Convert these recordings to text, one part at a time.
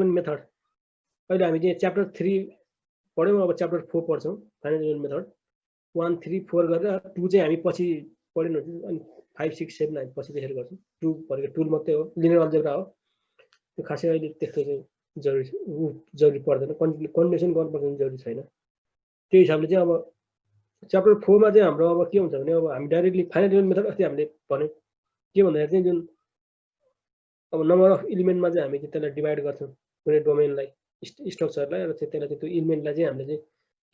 Method अहिले हामी चाहिँ च्याप्टर 3 पढ्यौँ, अब च्याप्टर 4 पढ्छौँ फाइनाइट एलिमेन्ट मेथड 1 3 4 गरेर 2 चाहिँ हामी पछि पढ्नु हुन्छ अनि 5 6 7 हामी पछि त्यसरी गर्छौँ 2 भनेको टुल मात्रै हो लिनियर अलजेब्रा हो त्यो खासै अहिले त्यस्तो चाहिँ जरुरी पर्दैन कन्डिसन गर्नुपर्ने जरुरी छैन त्यही हिसाबले चाहिँ अब च्याप्टर 4 मा चाहिँ हाम्रो अब के हुन्छ भने अब हामी डाइरेक्टली फाइनाइट एलिमेन्ट मेथड अस्ति हामीले भन्यौँ के भन्दाखेरि चाहिँ जुन अब नम्बर अफ एलिमेन्टमा चाहिँ हामी त्यसलाई डिभाइड गर्छौँ कुनै डोमेनलाई स्ट्रक्चरलाई र त्यसलाई चाहिँ त्यो एलिमेन्टलाई चाहिँ हामीले चाहिँ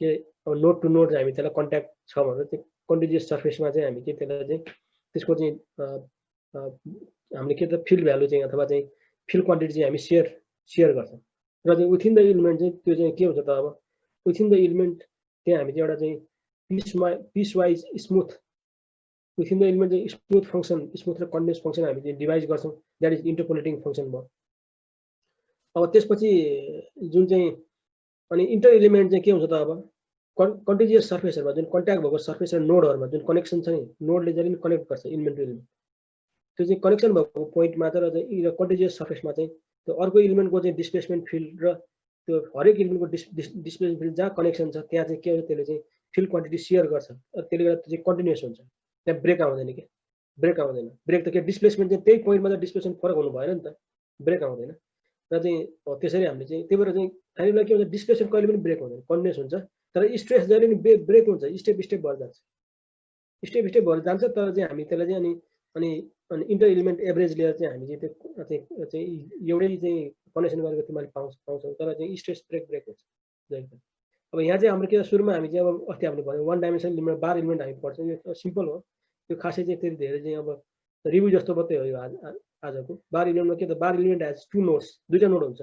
के अब नोड टु नोड हामी त्यसलाई कन्ट्याक्ट छ भनेर त्यो कन्टिन्युअस सर्फेसमा चाहिँ हामी के त्यसलाई चाहिँ त्यसको चाहिँ हामीले के त फिल्ड भ्यालु चाहिँ अथवा चाहिँ फिल्ड क्वान्टिटी चाहिँ हामी सेयर गर्छौँ र चाहिँ विथिन द एलिमेन्ट चाहिँ त्यो चाहिँ के हुन्छ त अब विथिन द एलिमेन्ट त्यहाँ हामी चाहिँ एउटा चाहिँ piece wise smooth within the element चाहिँ स्मुथ फङ्सन स्मुथ र कन्टिन्युअस फङ्सन हामी चाहिँ डिभाइड गर्छौँ द्याट इज इन्टरपोलेटिङ फङ्सन भयो अब त्यसपछि जुन चाहिँ अनि इन्टर एलिमेन्ट चाहिँ के हुन्छ त अब कन्टिन्युअस सर्फेसहरुमा जुन कन्ट्याक्ट भएको सर्फेस र नोडहरुमा जुन कनेक्सन छ नि नोडले जहिले पनि कनेक्ट गर्छ एलिमेन्ट टु एलिमेन्ट त्यो चाहिँ कनेक्सन भएको पोइन्टमा त र चाहिँ कन्टिन्युअस सर्फेसमा चाहिँ त्यो अर्को एलिमेन्टको चाहिँ डिस्प्लेसमेन्ट फिल्ड र त्यो हरेक एलिमेन्टको डिस्प्लेसमेन्ट फिल्ड जहाँ कनेक्सन छ त्यहाँ चाहिँ के हुन्छ त्यसले चाहिँ फिल्ड क्वान्टिटी सेयर गर्छ त्यसले गर्दा त्यो चाहिँ कन्टिन्युअस हुन्छ त्यहाँ ब्रेक आउँदैन के ब्रेक आउँदैन ब्रेक त के डिस्प्लेसमेन्ट चाहिँ त्यही पोइन्टमा त डिस्प्लेसमेन्ट फरक हुनु भएन नि त ब्रेक आउँदैन र चाहिँ त्यसरी हामीले चाहिँ त्यही भएर चाहिँ हामीलाई के हुन्छ डिस्प्लेसमेन्ट कहिले पनि ब्रेक हुँदैन कन्टिन्युअस हुन्छ तर स्ट्रेस जहिले पनि ब्रेक हुन्छ स्टेप भएर जान्छ स्टेप भएर जान्छ तर चाहिँ हामी त्यसलाई चाहिँ अनि इन्टर एलिमेन्ट एभरेज लिएर चाहिँ हामी चाहिँ त्यो चाहिँ एउटै चाहिँ कनेक्सन गरेको तिमीले पाउँछौँ तर चाहिँ स्ट्रेस ब्रेक हुन्छ अब यहाँ चाहिँ हाम्रो के सुरुमा हामी चाहिँ अब अस्ति हामीले भन्यौँ 1 डाइमेन्सन लिमिट बार एलिमेन्ट हामी पढ्छौँ यो सिम्पल हो यो खासै चाहिँ त्यति धेरै चाहिँ अब रिभ्यू जस्तो मात्रै हो यो आजको बार एलिमेन्टमा के त बार एलिमेन्ट एज 2 नोड्स दुईटा नोड हुन्छ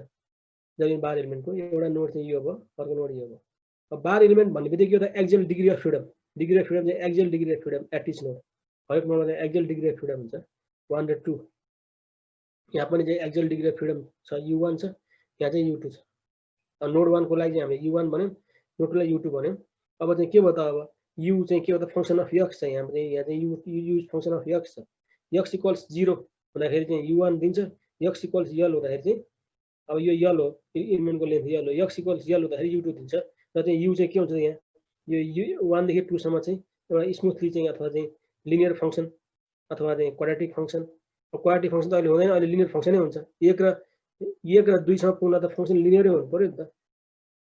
जहिले बार एलिमेन्टको एउटा नोड चाहिँ यो भयो अर्को नोड यो भयो अब बार एलिमेन्ट भन्ने बित्तिकै यो त एक्जियल डिग्री अफ फ्रिडम चाहिँ axial degree of freedom at each node हरेक नोडमा चाहिँ एक्जियल डिग्री अफ फ्रिडम हुन्छ 1 र 2 यहाँ पनि चाहिँ एक्जियल डिग्री अफ फ्रिडम छ u1 छ यहाँ चाहिँ u2 छ अब नोड 1 को लागि चाहिँ हामीले u1 भन्यौँ नोड 2 लाई u2 भन्यौँ अब चाहिँ के भयो त अब u चाहिँ के हो त फंक्सन अफ x छ यहाँ चाहिँ u फंक्सन अफ x छ x इक्वल्स 0 हुँदाखेरि चाहिँ u1 दिन्छ x इक्वल्स l हुँदाखेरि चाहिँ अब यो l हो एलिमेन्टको लेन्थ l हो x इक्वल्स l हुँदाखेरि u2 दिन्छ र चाहिँ u चाहिँ के हुन्छ यहाँ यो 1 देखि 2 सम्म चाहिँ एउटा स्मुथली चाहिँ अथवा चाहिँ लिनियर फंक्सन अथवा चाहिँ क्वाड्रेटिक फंक्सन क्वाड्रेटिक फंक्सन त अहिले हुँदैन अहिले लिनियर फंक्सनै हुन्छ 1 र 2 सम्म पुग्न त फंक्सन लिनियरै हुनु पर्यो नि त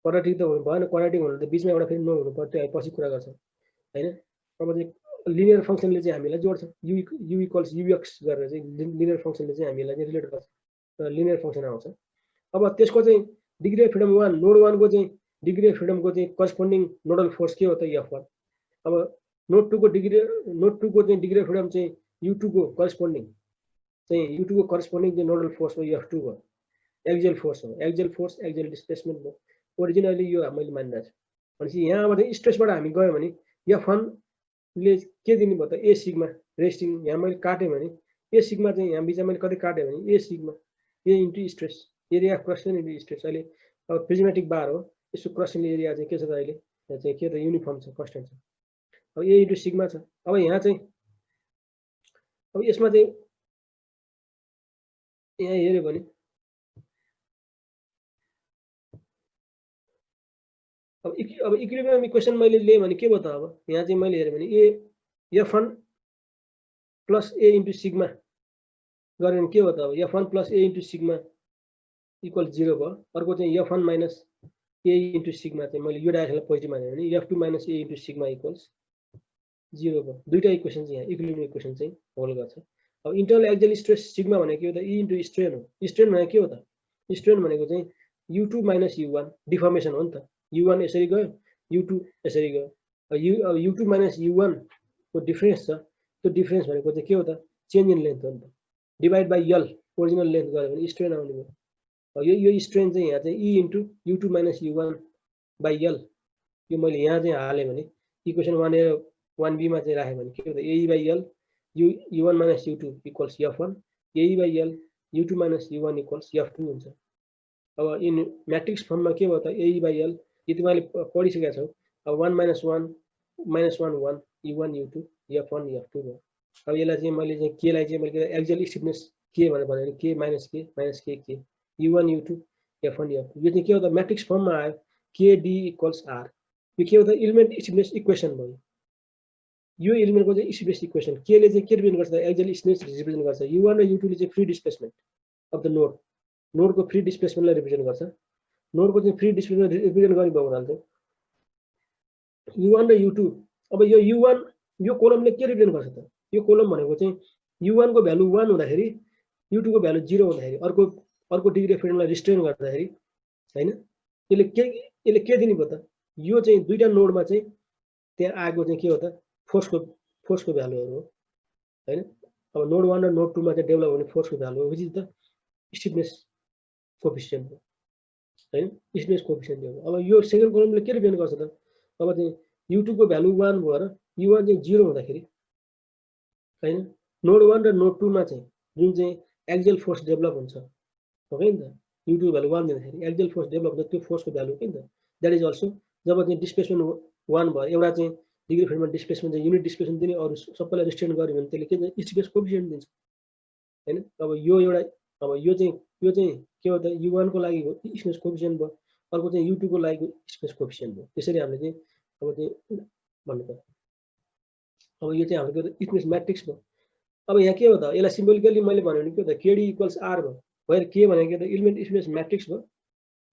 क्वाड्रेटिक त हुनु भएन क्वाड्रेटिक हुनु त बीचमा एउटा फेरि नोड हुनु पर्यो त्यो पछि कुरा गर्छौँ हैन अब चाहिँ लिनियर फंक्सनले चाहिँ हामीलाई जोड्छ u इक्वल्स ux गरेर चाहिँ लिनियर फंक्सनले चाहिँ हामीलाई चाहिँ रिलेट गर्छ र लिनियर फंक्सन आउँछ अब त्यसको चाहिँ डिग्री अफ फ्रिडम 1 नोड 1 को चाहिँ डिग्री अफ फ्रिडमको चाहिँ करस्पोन्डिङ नोडल फोर्स के हो त f1 अब नोड 2 को चाहिँ डिग्री अफ फ्रिडम चाहिँ u2 को करस्पोन्डिङ चाहिँ u2 को करस्पोन्डिङ चाहिँ नोडल फोर्स हो f2 को एक्जियल फोर्स एक्जियल डिस्प्लेसमेन्ट हो ओरिजिनली यो हामीले मानिरहेको छ भनेपछि यहाँ अब चाहिँ स्ट्रेसबाट हामी गयो भने f1 ले के दिनु भयो त a सिग्मा रेस्टिङ यहाँ मैले काटेँ भने a सिग्मा चाहिँ यहाँ बिचमा मैले कति काटेँ भने a sigma a into stress area of crossing into stress अहिले अब प्रिज्मेटिक बार हो यसको क्रसिङ एरिया चाहिँ के छ त अहिले यहाँ चाहिँ के त युनिफर्म छ कन्स्टेन्ट छ अब a इन्टु सिग्मा छ अब यहाँ चाहिँ अब यसमा चाहिँ यहाँ हेर्यो भने अब इक्विलिब्रियम इक्वेसन मैले लिएँ भने के भयो त अब यहाँ चाहिँ मैले हेरेँ भने f1 plus a into sigma गरेँ भने के भयो त अब f1 plus a into sigma equal 0 भयो अर्को चाहिँ f1 minus a into sigma चाहिँ मैले यो डाइरेक्सनलाई पोजिटिभ माने भने f2 minus a into sigma equals 0 भयो दुईटा इक्वेसन चाहिँ यहाँ इक्विलिब्रियम इक्वेसन चाहिँ होल्ड गर्छ अब इन्टरनल एक्जियल स्ट्रेस सिग्मा भनेको के हो त e इन्टु स्ट्रेन हो स्ट्रेन भनेको के हो त स्ट्रेन भनेको चाहिँ u2 माइनस u1 डिफर्मेसन हो नि त u1 यसरी गयो u2 यसरी गयो अब u2 माइनस u1 को डिफरेन्स छ त्यो डिफरेन्स भनेको चाहिँ के हो त चेन्ज इन लेन्थ हो नि त divide by l original length गयो भने स्ट्रेन आउने भयो अब यो स्ट्रेन चाहिँ यहाँ चाहिँ e into u2 minus u1 by l यो मैले यहाँ चाहिँ हालेँ भने इक्वेसन 1a र 1b मा चाहिँ राखेँ भने के हो त ae by l u1 minus u2 equals f1 ae by l u2 minus u1 equals f2 हुन्छ अब इन म्याट्रिक्स फर्ममा के भयो त ae बाइ l यो तिमीले पढिसकेका छौ अब 1 minus 1 1 u1 u2 f1 f2 भयो अब यसलाई चाहिँ मैले चाहिँ के लाई चाहिँ मैले एक्जियल स्टिफनेस के भनेर के minus k k u1 u2 F1 F2 यो चाहिँ के हो त म्याट्रिक्स फर्ममा आयो KD = R यो के हो त इलिमेन्ट स्टिफनेस इक्वेसन भयो यो इलिमेन्टको चाहिँ स्टिफनेस इक्वेसन के ले चाहिँ के रिप्रेजेन्ट गर्छ एक्सियल स्टिफनेस रिप्रेजेन्ट गर्छ U1 र U2 ले चाहिँ फ्री डिस्प्लेसमेन्ट अफ द नोडको फ्री डिस्प्लेसमेन्टलाई रिप्रेजेन्ट गर्छ नोडको चाहिँ फ्री डिस्प्लेसमेन्ट रिप्रेजेन्ट गर्ने भयो हुनाले चाहिँ U1 र U2 अब यो U1 यो कोलमले के रिप्रेजेन्ट गर्छ त यो कोलम भनेको चाहिँ U1 को भ्यालु 1 हुँदाखेरि U2 को भ्यालु 0 हुँदाखेरि अर्को डिग्री अफ फ्रिडमलाई रिस्ट्रेन गर्दाखेरि हैन यसले के दिने भयो त यो चाहिँ दुईटा नोडमा चाहिँ त्यहाँ आएको चाहिँ के हो त फोर्सको भ्यालुहरु हो हैन अब नोड 1 र नोड 2 मा चाहिँ डेभलप हुने फोर्सको भ्यालु हो which is the stiffness coefficient हो हैन स्टिफनेस कोएफिसिएन्ट हो अब यो सेकेन्ड कोलमले के रिप्रेजेन्ट गर्छ त अब चाहिँ U2 को भ्यालु 1 भएर U1 चाहिँ 0 हुँदाखेरि हैन नोड 1 र नोड 2 मा चाहिँ जुन चाहिँ एक्सियल फोर्स डेभलप हुन्छ हो नि त U2 भ्यालु 1 दिँदाखेरि एक्सियल फोर्स डेभलप हुन्छ त्यो फोर्सको भ्यालु के त दैट इज अल्सो जब चाहिँ डिस्प्लेसमेन्ट 1 भयो एउटा चाहिँ डिग्री अफ फ्रिडममा डिस्प्लेसमेन्ट चाहिँ युनिट डिस्प्लेसमेन्ट दिने अरु सबैलाई रिस्ट्रेन गर्यो भने त्यसले के चाहिँ स्टिफनेस कोएफिसिएन्ट दिन्छ हैन अब यो चाहिँ के हो त U1 को लागि स्टिफनेस कोएफिसिएन्ट भयो अर्को चाहिँ U2 को लागि स्टिफनेस कोएफिसिएन्ट भयो त्यसरी हामीले चाहिँ अब चाहिँ भन्नु पर्यो अब यो चाहिँ हाम्रो स्टिफनेस म्याट्रिक्स भयो अब यहाँ के हो त यसलाई सिम्बोलिकली मैले भने के हो त KD = R भयो वेयर के भनेको त एलिमेन्ट स्टिफनेस म्याट्रिक्स भयो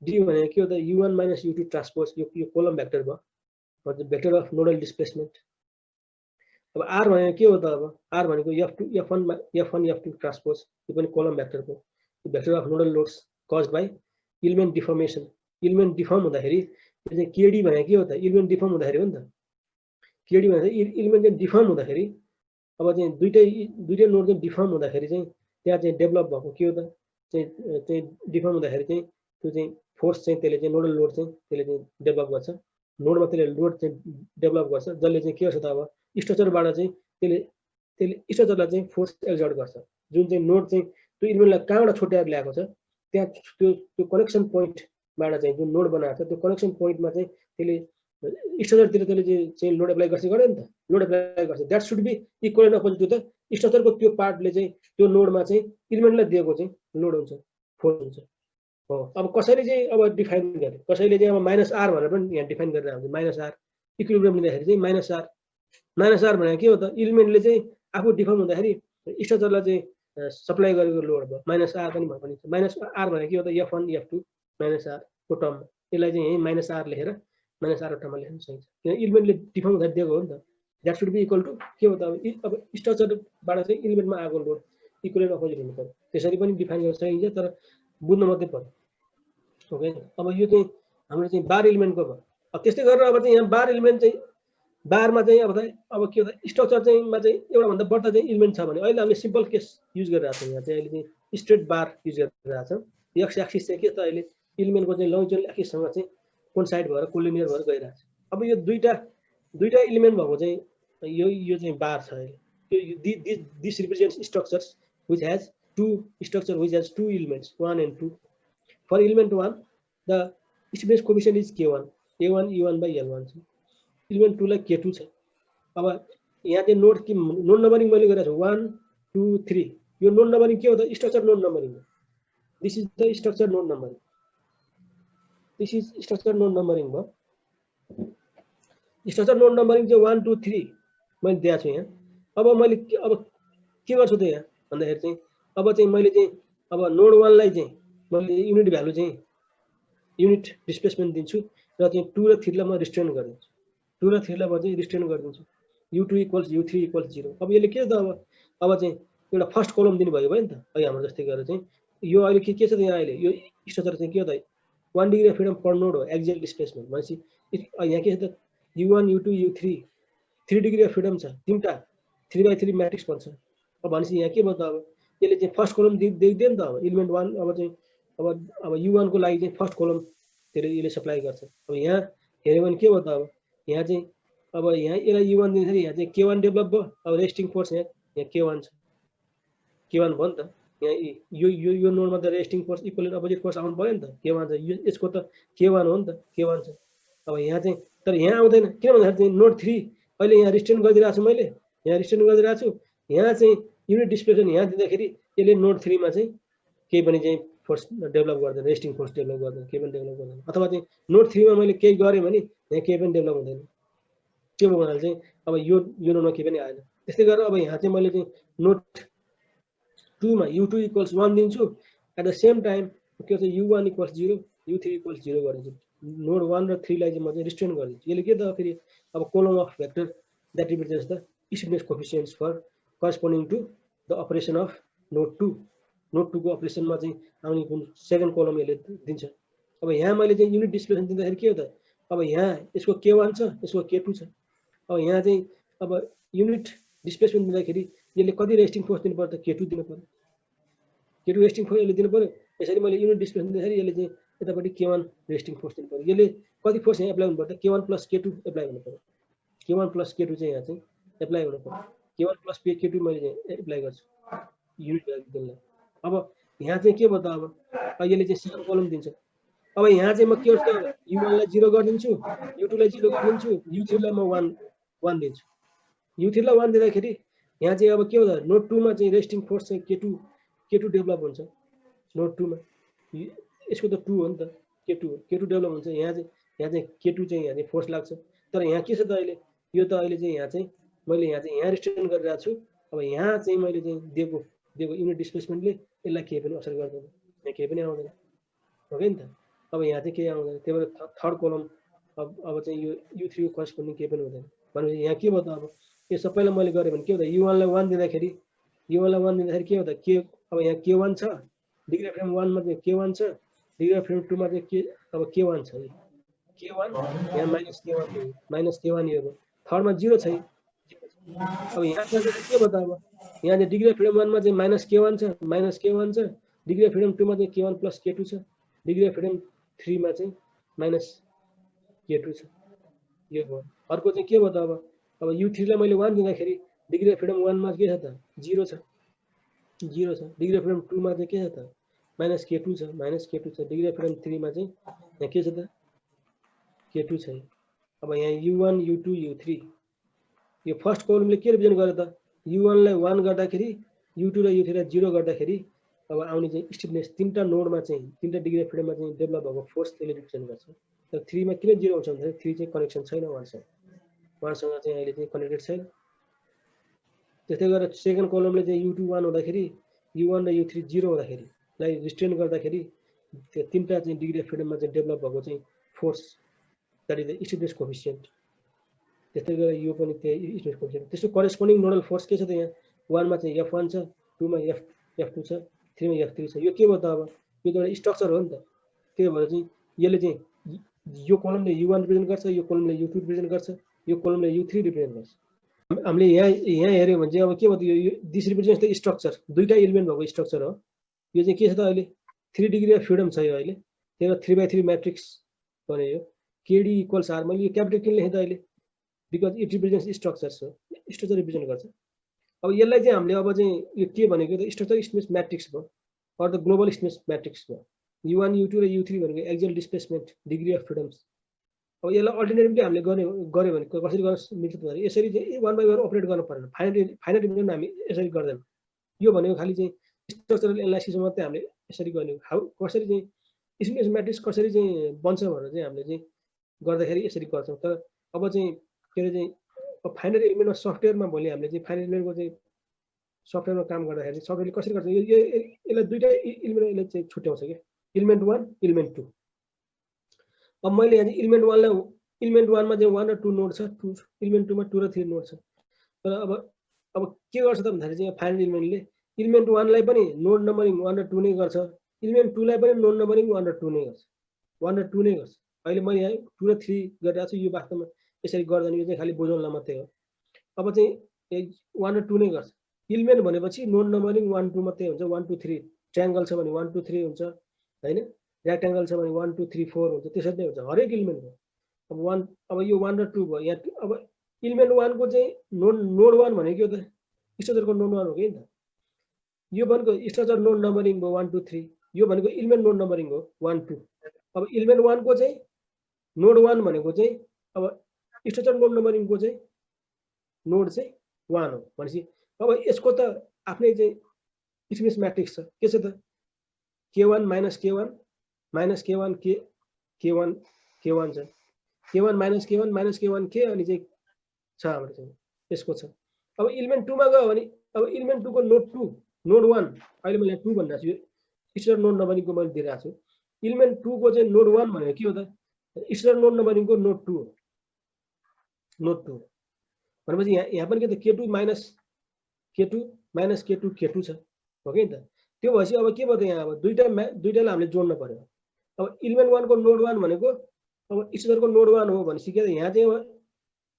D भनेको के हो त U1 - U2 ट्रान्सपोज यो कोलम भेक्टर भयो मतलब भेक्टर अफ नोडल डिस्प्लेसमेन्ट अब R भनेको के हो त अब R भनेको F1 F2 ट्रान्सपोज यो पनि कोलम भेक्टर भयो vector of nodal loads caused by element deformation element deform हुँदाखेरि यो चाहिँ KD भनेको के हो त एलिमेन्ट डिफर्म हुँदाखेरि हो नि त KD भनेको एलिमेन्ट चाहिँ डिफर्म हुँदाखेरि अब चाहिँ दुईटै नोड चाहिँ डिफर्म हुँदाखेरि चाहिँ त्यहाँ चाहिँ डेभलप भएको के हो त चाहिँ डिफर्म हुँदाखेरि चाहिँ त्यो चाहिँ फोर्स चाहिँ त्यसले चाहिँ नोडल लोड चाहिँ त्यसले चाहिँ डेभलप गर्छ नोडमा त्यसले लोड चाहिँ डेभलप गर्छ जसले चाहिँ के गर्छ त अब स्ट्रक्चरबाट चाहिँ त्यसले स्ट्रक्चरलाई चाहिँ फोर्स एक्जर्ट गर्छ जुन चाहिँ नोड चाहिँ त्यो इलिमेन्टलाई कहाँबाट छुट्याएर ल्याएको छ त्यहाँ त्यो कनेक्सन पोइन्टबाट चाहिँ जुन नोड बनाएको छ त्यो कनेक्सन पोइन्टमा चाहिँ त्यसले स्ट्रक्चरतिर त्यसले चाहिँ लोड एप्लाई गर्छ गर्यो नि त लोड एप्लाई गर्छ that should be equal and opposite to the स्ट्रक्चरको त्यो पार्टले चाहिँ त्यो नोडमा चाहिँ इलिमेन्टलाई दिएको चाहिँ लोड हुन्छ फोर्स हुन्छ हो अब कसैले चाहिँ अब डिफाइन गरे कसैले चाहिँ अब -R भनेर पनि यहाँ डिफाइन गरेर हुन्छ -R इक्विलिब्रियम लिँदाखेरि चाहिँ -R भनेको के हो त इलिमेन्टले चाहिँ आफू डिफर्म हुँदाखेरि स्ट्रक्चरलाई चाहिँ सप्लाई गरेको लोड भयो -R पनि भयो पनि -R भनेको के हो त F1 F2 -R को टर्म यसलाई चाहिँ यही -R लेखेर -R टर्ममा लेख्न सकिन्छ किन इलिमेन्टले डिफर्म हुँदा दिएको हो नि त that should be equal to के हो त अब स्ट्रक्चरबाट चाहिँ इलिमेन्टमा आएको लोड इक्वल एन्ड अपोजिट हुनु पर्यो त्यसरी पनि डिफाइन गर्न सकिन्छ तर बुझ्न मात्रै पर्यो ओके अब यो चाहिँ हाम्रो चाहिँ बार एलिमेन्टको भयो अब त्यस्तै गरेर अब चाहिँ यहाँ बार एलिमेन्ट चाहिँ बारमा चाहिँ अब के हो त स्ट्रक्चर चाहिँ मा चाहिँ एउटा भन्दा बढ्ता चाहिँ एलिमेन्ट छ भने अहिले हामीले सिम्पल केस युज गरिरहेको छौँ यहाँ चाहिँ अहिले चाहिँ स्ट्रेट बार युज गरिरहेको छौँ एक्स एक्सिस चाहिँ के त अहिले एलिमेन्टको चाहिँ लङ्जिटुडनल एक्सिससँग चाहिँ कोइन्साइड भएर कोलिनियर भएर गइरहेको छ अब यो दुईटा एलिमेन्ट भएको चाहिँ यो चाहिँ बार छ अहिले this represents structures which has two elements 1 and 2 for element 1 the stiffness coefficient is K1 A1 E1 by L1 छ एलिमेन्ट 2 लाई K2 छ अब यहाँ चाहिँ नोड नम्बरिङ मैले गरेको छु 1 2 3 यो नोड नम्बरिङ के हो त structure node numbering this is the structure node numbering this is structure node numbering भयो स्ट्रक्चर नोड नम्बरिङ चाहिँ 1 2 3 मैले दिएको छु यहाँ अब मैले के गर्छु त यहाँ भन्दाखेरि चाहिँ अब चाहिँ मैले चाहिँ अब नोड 1 लाई चाहिँ मैले युनिट भ्यालु चाहिँ युनिट डिस्प्लेसमेन्ट दिन्छु र चाहिँ 2 र 3 लाई म रिस्ट्रेन गरिदिन्छु 2 र 3 लाई म चाहिँ रिस्ट्रेन गरिदिन्छु U2 = U3 = 0 अब यसले के त अब चाहिँ एउटा फर्स्ट कलम दिनु भयो नि त अहिले हाम्रो जस्तै गरेर चाहिँ यो अहिले के छ त यहाँ अहिले यो स्ट्रक्चर चाहिँ के हो त 1 degree of freedom per node हो एक्सियल डिस्प्लेसमेन्ट भनेपछि यहाँ के छ त U1 U2 U3 3 degree of freedom छ तीनटा 3/3 म्याट्रिक्स भन्छ अब भनेपछि यहाँ के भयो त अब यसले चाहिँ फर्स्ट कलम दिइदियो नि त अब एलिमेन्ट 1 अब चाहिँ अब U1 को लागि चाहिँ फर्स्ट कलम त्यसले यसले सप्लाई गर्छ अब यहाँ हेर्यो भने के भयो त अब यहाँ चाहिँ अब यहाँ यसलाई U1 दिँदाखेरि यहाँ चाहिँ K1 डेभलप भयो अब रेस्टिङ फोर्स यहाँ K1 छ K1 भयो नि त यहाँ यो नोडमा त resting force equal and opposite force आउनु पर्यो नि त K1 छ यसको त K1 हो नि त K1 छ अब यहाँ चाहिँ तर यहाँ आउँदैन किन भन्दाखेरि चाहिँ नोड 3 अहिले यहाँ रिस्ट्रेन गरिदिरहेको छु मैले यहाँ रिस्ट्रेन गरिदिरहेको छु यहाँ चाहिँ युनिट डिस्प्लेसमेन्ट यहाँ दिँदाखेरि यसले नोड 3 मा चाहिँ केही पनि चाहिँ फोर्स डेभलप गर्दैन, रेस्टिङ फोर्स डेभलप गर्दैन, केही पनि डेभलप गर्दैन। अथवा चाहिँ नोड 3 मा मैले केही गरेँ भने यहाँ केही पनि डेभलप हुँदैन। के भयो भन्नाले चाहिँ अब यो नोडमा केही पनि आएन। त्यस्तै गरेर अब यहाँ चाहिँ मैले चाहिँ नोड 2 मा u2 = 1 दिन्छु। एट द सेम टाइम के छ u1 = 0, u3 = 0 गरिदिन्छु। नोड 1 र 3 लाई चाहिँ म चाहिँ रिस्ट्रेन गरिदिन्छु। यसले के त फेरि अब column of vector that represents the stiffness coefficients for corresponding to the operation of node 2। Node 2 को अपरेसनमा चाहिँ आउने कुन सेकेन्ड कलम यसले दिन्छ। अब यहाँ मैले चाहिँ युनिट डिस्प्लेसमेन्ट दिँदाखेरि के हो त, अब यहाँ यसको k1 छ, यसको k2 छ। अब यहाँ चाहिँ अब युनिट डिस्प्लेसमेन्ट दिँदाखेरि यसले कति रेस्टिङ फोर्स दिनु पर्छ, k2 दिनु पर्यो। k2 रेस्टिङ फोर्स यसले दिनु पर्यो। यसरी मैले युनिट डिस्प्लेसमेन्ट दिँदाखेरि यसले चाहिँ यतापट्टि k1 रेस्टिङ फोर्स दिनु पर्यो। यसले कति फोर्स यहाँ एप्लाई हुनुपर्छ, k1 + k2 एप्लाई हुनु पर्यो। k1 + k2 चाहिँ यहाँ चाहिँ एप्लाई हुनु पर्यो। k1 + k2 मैले चाहिँ एप्लाई गर्छु युनिट भ्यालुलाई। अब यहाँ चाहिँ के भयो त, अब यसले चाहिँ सेकेन्ड कलम दिन्छ। अब यहाँ चाहिँ म के गर्छु, u1 लाई 0 गरिदिन्छु, u2 लाई 0 गरिदिन्छु, u3 लाई म 1 दिन्छु। u3 लाई 1 दिँदाखेरि यहाँ चाहिँ अब के हो त, नोड 2 मा चाहिँ रेस्टिङ फोर्स चाहिँ k2 डेभलप हुन्छ। नोड 2 मा यसको त 2 हो नि त, k2 डेभलप हुन्छ। यहाँ चाहिँ k2 चाहिँ यहाँ चाहिँ फोर्स लाग्छ। तर यहाँ के छ त, अहिले यो त अहिले चाहिँ यहाँ चाहिँ मैले यहाँ रिस्ट्रेन गरिरहेको छु। अब यहाँ चाहिँ मैले चाहिँ दिएको युनिट डिस्प्लेसमेन्टले यसलाई केही पनि असर गर्दैन, यहाँ केही पनि आउँदैन, हो कि नि त। अब यहाँ चाहिँ केही आउँदैन। त्यही भएर थर्ड कलम अब चाहिँ यो u3 को करस्पोन्डिङ केही पनि हुँदैन। भनेपछि यहाँ के भयो त, अब यो सबैलाई मैले गरेँ भने के हो त, u1 लाई 1 दिँदाखेरि के हो त, अब यहाँ k1 छ, डिग्री अफ फ्रिडम 1 मा चाहिँ k1 छ, डिग्री अफ फ्रिडम 2 मा चाहिँ अब k1 छ। k1 यहाँ माइनस k1 यो भयो। थर्डमा 0 छ। अब यहाँ चाहिँ के भयो त, अब यहाँ चाहिँ डिग्री अफ फ्रिडम 1 मा चाहिँ -k1 छ, डिग्री अफ फ्रिडम 2 मा चाहिँ k1 + k2 छ, डिग्री अफ फ्रिडम 3 मा चाहिँ -k2 छ। यो भयो। अर्को चाहिँ के भयो त, अब u3 लाई मैले 1 दिँदाखेरि डिग्री अफ फ्रिडम 1 मा के छ त, 0 छ। डिग्री अफ फ्रिडम 2 मा चाहिँ के छ त, -k2 छ, डिग्री अफ फ्रिडम 3 मा चाहिँ यहाँ के छ त, k2 छ। अब यहाँ u1 u2 u3 यो फर्स्ट कलमले के रिप्रेजेन्ट गर्यो त, u1 लाई 1 गर्दाखेरि, u2 र u3 लाई 0 गर्दाखेरि अब आउने चाहिँ स्टिफनेस तीनटा नोडमा चाहिँ तीनटा डिग्री अफ फ्रिडममा चाहिँ डेभलप भएको फोर्स त्यसले रिप्रेजेन्ट गर्छ। तर 3 मा किन 0 हुन्छ भन्दाखेरि 3 चाहिँ कनेक्सन छैन, 1सँग चाहिँ अहिले चाहिँ कनेक्टेड छैन। त्यस्तै गरेर सेकेन्ड कलमले चाहिँ u2 1 हुँदाखेरि, u1 र u3 0 हुँदाखेरि लाई रिस्ट्रेन गर्दाखेरि त्यो तीनटा चाहिँ डिग्री अफ फ्रिडममा चाहिँ डेभलप भएको चाहिँ force that is the stiffness coefficient. त्यस्तै गरेर यो पनि त्यही स्टिफनेस कोएफिसिएन्ट। त्यसको करेस्पोन्डिङ नोडल फोर्स के छ त, यहाँ 1 मा चाहिँ f1 छ, 2 मा f2 छ, 3 मा f3 छ। यो के भयो त, अब यो त एउटा स्ट्रक्चर हो नि त। त्यही भएर चाहिँ यसले चाहिँ यो कलमले u1 रिप्रेजेन्ट गर्छ, यो कलमले u2 रिप्रेजेन्ट गर्छ, यो कलमले u3 रिप्रेजेन्ट गर्छ। हामीले यहाँ हेर्यो भने चाहिँ अब के भयो त, यो दिस रिप्रेजेन्ट्स द स्ट्रक्चर, दुईटा एलिमेन्ट भएको स्ट्रक्चर हो। यो चाहिँ के छ त, अहिले 3 डिग्री अफ फ्रिडम छ यो अहिले। त्यही भएर 3/3 म्याट्रिक्स बन्यो यो। kd = r, मैले यो क्यापिटल किन लेखेँ त अहिले, बिकज इट रिप्रेजेन्ट्स स्ट्रक्चर्स हो, स्ट्रक्चर रिप्रेजेन्ट गर्छ। अब यसलाई चाहिँ हामीले अब चाहिँ यो के भनेको त, स्ट्रक्चर स्टिफनेस म्याट्रिक्स भयो, or the global stiffness matrix भयो। u1 u2 र u3 भनेको axial displacement degree of freedoms. अब यसलाई अल्टरनेटिभली हामीले गऱ्यो भने कसरी गर्न मिल्छ त, यसरी चाहिँ 1/1 अपरेट गर्न पर्दैन। फाइनाइट इलिमेन्ट हामी यसरी गर्दैन। यो भनेको खालि चाहिँ स्ट्रक्चरल एनालाइसिसमा मात्रै हामीले यसरी गर्ने हो। कसरी चाहिँ स्टिफनेस म्याट्रिक्स कसरी चाहिँ बन्छ भनेर चाहिँ हामीले चाहिँ गर्दाखेरि यसरी गर्छौँ। तर अब चाहिँ के अरे चाहिँ फाइनाइट एलिमेन्टमा सफ्टवेयरमा भोलि हामीले चाहिँ फाइनाइट एलिमेन्टको चाहिँ सफ्टवेयरमा काम गर्दाखेरि सफ्टवेयरले कसरी गर्छ, यसलाई दुईटा एलिमेन्ट यसले चाहिँ छुट्याउँछ कि एलिमेन्ट 1 एलिमेन्ट 2। अब मैले यहाँ चाहिँ एलिमेन्ट 1 लाई एलिमेन्ट 1 मा चाहिँ 1 र 2 नोड छ, एलिमेन्ट 2 मा 2 र 3 नोड छ। तर अब के गर्छ त भन्दाखेरि चाहिँ फाइनाइट एलिमेन्टले एलिमेन्ट 1 लाई पनि नोड नम्बरिङ 1 र 2 नै गर्छ, एलिमेन्ट 2 लाई पनि नोड नम्बरिङ 1 र 2 नै गर्छ, 1 र 2 नै गर्छ। अहिले मैले यहाँ 2 र 3 गरिरहेको छु, यो वास्तवमा यसरी गर्दैन, यो चाहिँ खालि बुझाउनलाई मात्रै हो। अब चाहिँ 1 र 2 नै गर्छ। एलिमेन्ट भनेपछि नोड नम्बरिङ 1 2 मात्रै हुन्छ। 1 2 3 ट्रायंगल छ भने 1 2 3 हुन्छ हैन, रेक्टेंगल छ भने 1 2 3 4 हुन्छ। त्यसरी नै हुन्छ हरेक एलिमेन्टको। अब यो 1 र 2 भयो। यहाँ अब एलिमेन्ट 1 को चाहिँ नोड 1 भनेको त स्ट्रक्चरको नोड 1 हो कि नि त। यो भनेको स्ट्रक्चर नोड नम्बरिङ भयो 1 2 3, यो भनेको एलिमेन्ट नोड नम्बरिङ हो 1 2। अब एलिमेन्ट 1 को चाहिँ नोड 1 भनेको चाहिँ अब स्ट्रक्चर नोड नम्बरिङ को चाहिँ नोड चाहिँ 1 हो भनेपछि अब यसको त आफ्नै चाहिँ स्टिफनेस म्याट्रिक्स छ। के छ त, K1 minus K1 minus K1 K1 K1 छ K1 minus K1 minus K1 K अनि चाहिँ छ हाम्रो चाहिँ यसको छ अब इलिमेन्ट 2 मा गयो भने अब इलिमेन्ट 2 को नोड 2 नोड 1 अहिले मैले 2 भनिरहेको छु स्टेटर नोड नम्बरिङको मैले दिइरहेको छु इलिमेन्ट 2 को चाहिँ नोड 1 भनेको के हो त स्टेटर नोड नम्बरिङको नोड 2 हो नोड 2 भनेपछि यहाँ पनि के त K2 minus K2 minus K2 K2 छ हो कि नि त त्यो भएपछि अब के भयो त यहाँ अब दुईटालाई हामीले जोड्न पर्यो अब इलिमेन्ट 1 को नोड 1 भनेको अब स्टेटरको नोड 1 हो भनेपछि के त यहाँ चाहिँ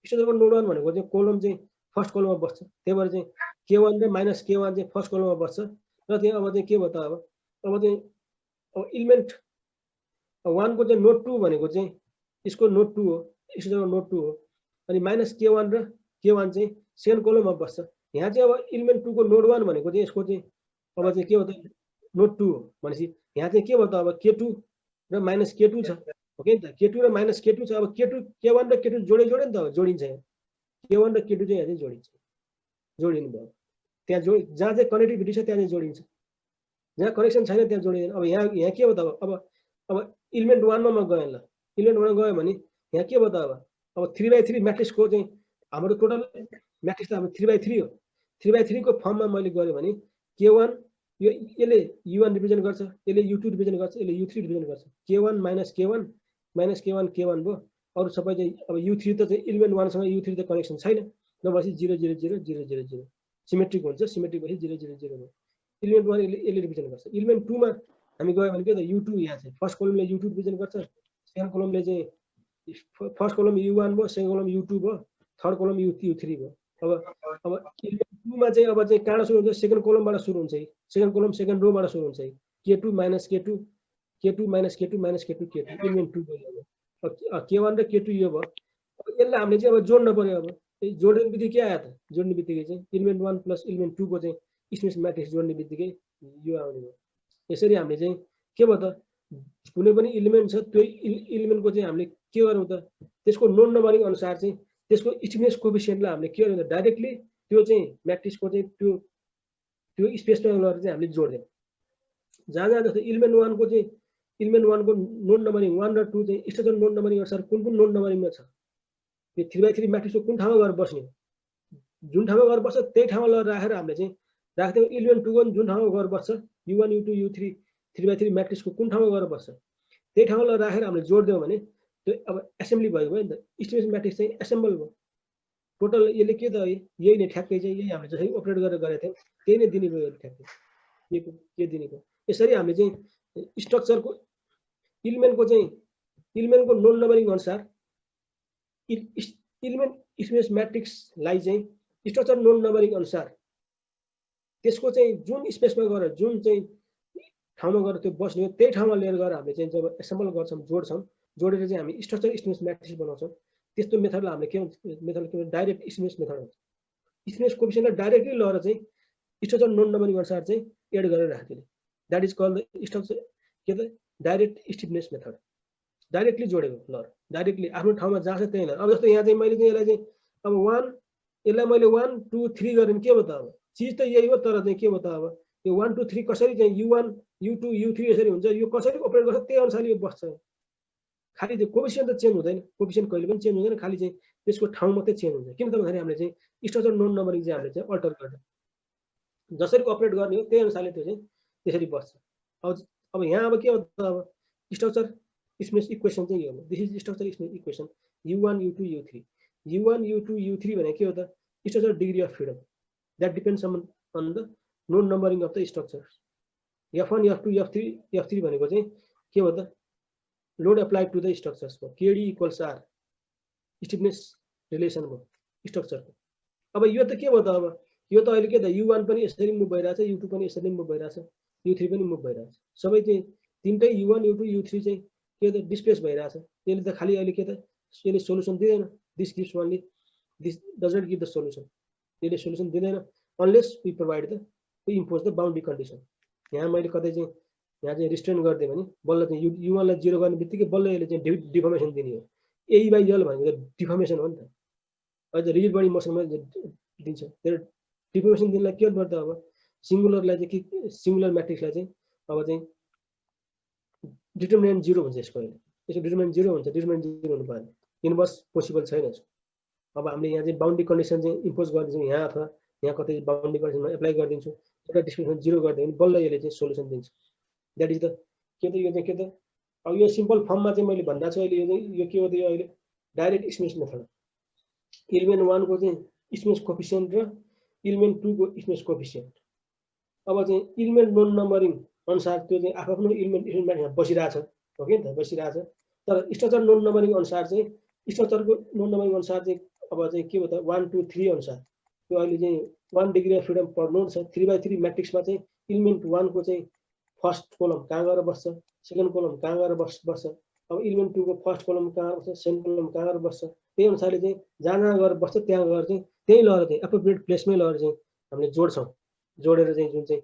स्टेटरको नोड 1 भनेको चाहिँ कोलम चाहिँ फर्स्ट कोलममा बस्छ त्यही भएर चाहिँ K1 र माइनस K1 चाहिँ फर्स्ट कोलममा बस्छ र त्यहाँ अब चाहिँ के भयो त अब चाहिँ अब इलिमेन्ट 1 को चाहिँ नोड 2 भनेको चाहिँ यसको नोड 2 हो स्टेटरको नोड 2 हो अनि माइनस K1 र K1 चाहिँ सेकेन्ड कोलममा बस्छ यहाँ चाहिँ अब इलिमेन्ट 2 को नोड 1 भनेको चाहिँ यसको चाहिँ अब चाहिँ के हो त नोड 2 हो भनेपछि यहाँ चाहिँ के भयो त अब K2 र माइनस K2 छ ओके नि त K2 र माइनस K2 छ अब K1 र K2 जोड्यो नि त जोडिन्छ यहाँ K1 र K2 चाहिँ यहाँ चाहिँ जोडिन्छ जोडिनु भयो त्यहाँ जहाँ चाहिँ कनेक्टिभिटी छ त्यहाँ चाहिँ जोडिन्छ जहाँ कनेक्सन छैन त्यहाँ जोडिँदैन अब यहाँ के हो त अब इलिमेन्ट 1 मा गयो ल इलिमेन्ट 1 मा गयो भने यहाँ के भयो त अब 3/3 म्याट्रिक्सको चाहिँ हाम्रो टोटल म्याट्रिक्स त हाम्रो 3/3 हो 3/3 को फर्ममा मैले गरेँ भने K1 यो यसले U1 रिप्रेजेन्ट गर्छ यसले U2 रिप्रेजेन्ट गर्छ यसले U3 रिप्रेजेन्ट गर्छ K1 minus K1 minus K1 K1 भयो अरु सबै चाहिँ अब U3 त चाहिँ इलिमेन्ट 1 सँग U3 त कनेक्सन छैन नभएपछि 0 0 0 0 0 0 सिमेट्रिक हुन्छ सिमेट्रिक भएपछि 0 0 0 भयो इलिमेन्ट 1 यसले रिप्रेजेन्ट गर्छ इलिमेन्ट 2 मा हामी गयो भने के त U2 यहाँ चाहिँ फर्स्ट कोलमले U2 रिप्रेजेन्ट गर्छ सेकेन्ड कोलमले चाहिँ फर्स्ट कोलम U1 भयो सेकेन्ड कोलम U2 भयो थर्ड कोलम U3 भयो अब इलिमेन्ट 2 मा चाहिँ अब चाहिँ कहाँबाट सुरु हुन्छ सेकेन्ड कोलमबाट सुरु हुन्छ सेकेन्ड कोलम सेकेन्ड रोबाट सुरु हुन्छ K2 minus K2 K2 minus K2 minus K2 K2 element 2 भयो अब K1 र K2 यो भयो यसलाई हामीले चाहिँ अब जोड्न पर्यो अब जोड्ने बित्तिकै के आयो त जोड्ने बित्तिकै चाहिँ इलिमेन्ट 1 प्लस इलिमेन्ट 2 को चाहिँ स्पेस म्याट्रिक्स जोड्ने बित्तिकै यो आउने भयो यसरी हामीले चाहिँ के भयो त कुनै पनि इलिमेन्ट छ त्यो इलिमेन्टको चाहिँ हामीले के गरौँ त त्यसको नोड नम्बरिङ अनुसार चाहिँ त्यसको स्टिफनेस कोएफिसिएन्टलाई हामीले के गर्नु त डाइरेक्टली त्यो चाहिँ म्याट्रिक्सको चाहिँ त्यो स्पेसमा लगेर चाहिँ हामीले जोड्दियौँ जहाँ जस्तो इलिमेन्ट 1 को चाहिँ इलिमेन्ट 1 को नोड नम्बरिङ 1 र 2 चाहिँ स्टेटर नोड नम्बरिङ अनुसार कुन नोड नम्बरिङमा छ यो 3/3 म्याट्रिक्सको कुन ठाउँमा गएर बस्ने जुन ठाउँमा गएर बस्छ त्यही ठाउँमा लगेर राखेर हामीले चाहिँ राख्दियौँ इलिमेन्ट 2 को जुन ठाउँमा गएर बस्छ U1 U2 U3 3/3 म्याट्रिक्सको कुन ठाउँमा गएर बस्छ त्यही ठाउँमा लगेर राखेर हामीले जोड्दियौँ भने त्यो अब एसेम्बली भयो नि त स्टिफनेस म्याट्रिक्स चाहिँ एसेम्बल भयो टोटल यसले के त यही नै ठ्याक्कै चाहिँ यही हामीले जसरी अपरेट गरेर गरेको थियौँ त्यही नै दिने भयो ठ्याक्कै के दिने भयो यसरी हामीले चाहिँ स्ट्रक्चरको इलिमेन्टको नोड नम्बरिङ अनुसार इलिमेन्ट स्पेस म्याट्रिक्सलाई चाहिँ स्ट्रक्चर नोड नम्बरिङ अनुसार त्यसको चाहिँ जुन स्पेसमा गएर जुन चाहिँ ठाउँमा गएर त्यो बस्ने हो त्यही ठाउँमा लिएर गएर हामीले चाहिँ जब एसेम्बल गर्छौँ जोडेर चाहिँ हामी स्ट्रक्चर स्पेस म्याट्रिक्स बनाउँछौँ त्यस्तो मेथडलाई हामीले के मेथड के डाइरेक्ट स्पेस मेथड हुन्छ स्पेस कोएफिसिएन्टलाई डाइरेक्टली लगेर चाहिँ स्ट्रक्चर नोड नम्बरिङ अनुसार चाहिँ एड गरेर राख्दिने द्याट इज कल्ड द स्ट्रक्चर के त डाइरेक्ट स्टिफनेस मेथड डाइरेक्टली जोडेको ल डाइरेक्टली आफ्नो ठाउँमा जहाँ छ त्यही ल अब जस्तो यहाँ चाहिँ मैले चाहिँ यसलाई चाहिँ अब 1 यसलाई मैले 1 2 3 गरेँ भने के भयो त अब चिज त यही हो तर चाहिँ के भयो त अब यो 1 2 3 कसरी चाहिँ U1 U2 U3 यसरी हुन्छ यो कसरी अपरेट गर्छ त्यही अनुसारले यो बस्छ खालि त्यो कोएफिसिएन्ट त चेन्ज हुँदैन कोएफिसिएन्ट कहिले पनि चेन्ज हुँदैन खालि चाहिँ त्यसको ठाउँ मात्रै चेन्ज हुन्छ किन त भन्दाखेरि हामीले चाहिँ स्ट्रक्चर नोड नम्बरिङ चाहिँ हामीले चाहिँ अल्टर गर्छ जसरी अपरेट गर्ने हो त्यही अनुसारले त्यो चाहिँ त्यसरी बस्छ अब यहाँ अब के हो त अब स्ट्रक्चर स्पेस इक्वेसन चाहिँ यो हो this is structure space equation U1 U2 U3 U1 U2 U3 भने के हो त structure degree of freedom that depends on the node numbering of the structure F1 F2 F3 भनेको चाहिँ के हो त load applied to the structures को KD equals R stiffness relation भयो स्ट्रक्चरको अब यो त के भयो त अब यो त अहिले के त U1 पनि यसरी मुभ भइरहेछ U2 पनि यसरी मुभ भइरहेछ U3 पनि मुभ भइरहेछ सबै चाहिँ तीनटै U1 U2 U3 चाहिँ के त डिस्प्लेस भइरहेछ यसले त खाली अहिले के त यसले सोलुसन दिदैन this gives only this doesn't give the solution यसले सोलुसन दिदैन unless we provide the we impose the boundary condition यहाँ मैले कतै चाहिँ यहाँ चाहिँ रिस्ट्रेन गरिदिएँ भने बल्ल चाहिँ U1 लाई 0 गर्ने बित्तिकै बल्ल यसले चाहिँ डिफर्मेसन दिने हो A/L भनेको त डिफर्मेसन हो नि त अझ रिजिड बडी मोसनमा दिन्छ त्यो डिफर्मेसन दिनलाई के गर्नु पर्छ अब सिंगुलरलाई चाहिँ के सिंगुलर म्याट्रिक्सलाई चाहिँ अब चाहिँ डिटर्मिनेन्ट 0 हुन्छ यसको अहिले यसको डिटर्मिनेन्ट 0 हुन्छ डिटर्मिनेन्ट 0 हुनु पर्यो इन्भर्स पोसिबल छैन अब हामीले यहाँ चाहिँ बाउन्ड्री कन्डिसन चाहिँ इम्पोज गरिदिन्छौँ यहाँ अथवा यहाँ कतै बाउन्ड्री कन्डिसनमा एप्लाई गरिदिन्छु एउटा डिस्क्रिप्सन 0 गरिदियो भने बल्ल यसले चाहिँ सोल्युसन दिन्छ द्याट इज द के त यो चाहिँ के त अब यो सिम्पल फर्ममा चाहिँ मैले भन्दा छु अहिले यो के हो त यो अहिले डाइरेक्ट स्मूथ मेथड इलिमेन्ट 1 को चाहिँ स्मूथ कोफिसिएन्ट र इलिमेन्ट 2 को स्मूथ कोफिसिएन्ट अब चाहिँ इलिमेन्ट नोन नम्बरिङ अनुसार त्यो चाहिँ आफ्नो इलिमेन्ट यहाँ बसिरहेछ हो कि त बसिरहेछ तर स्ट्रक्चर नोन नम्बरिङ अनुसार चाहिँ स्ट्रक्चरको नोन नम्बरिङ अनुसार चाहिँ अब चाहिँ के हो त 1 2 3 अनुसार त्यो अहिले चाहिँ 1 degree of freedom per node छ 3/3 म्याट्रिक्समा चाहिँ इलिमेन्ट 1 को चाहिँ फर्स्ट कोलम कहाँ गएर बस्छ सेकेन्ड कोलम कहाँ गएर बस्छ अब इलिमेन्ट 2 को फर्स्ट कोलम कहाँ बस्छ सेकेन्ड कोलम कहाँ गएर बस्छ त्यही अनुसारले चाहिँ जहाँ गएर बस्छ त्यहाँ गएर चाहिँ त्यही लगेर चाहिँ एप्रोप्रिएट प्लेसमै लगेर चाहिँ हामीले जोड्छौँ जोडेर चाहिँ जुन चाहिँ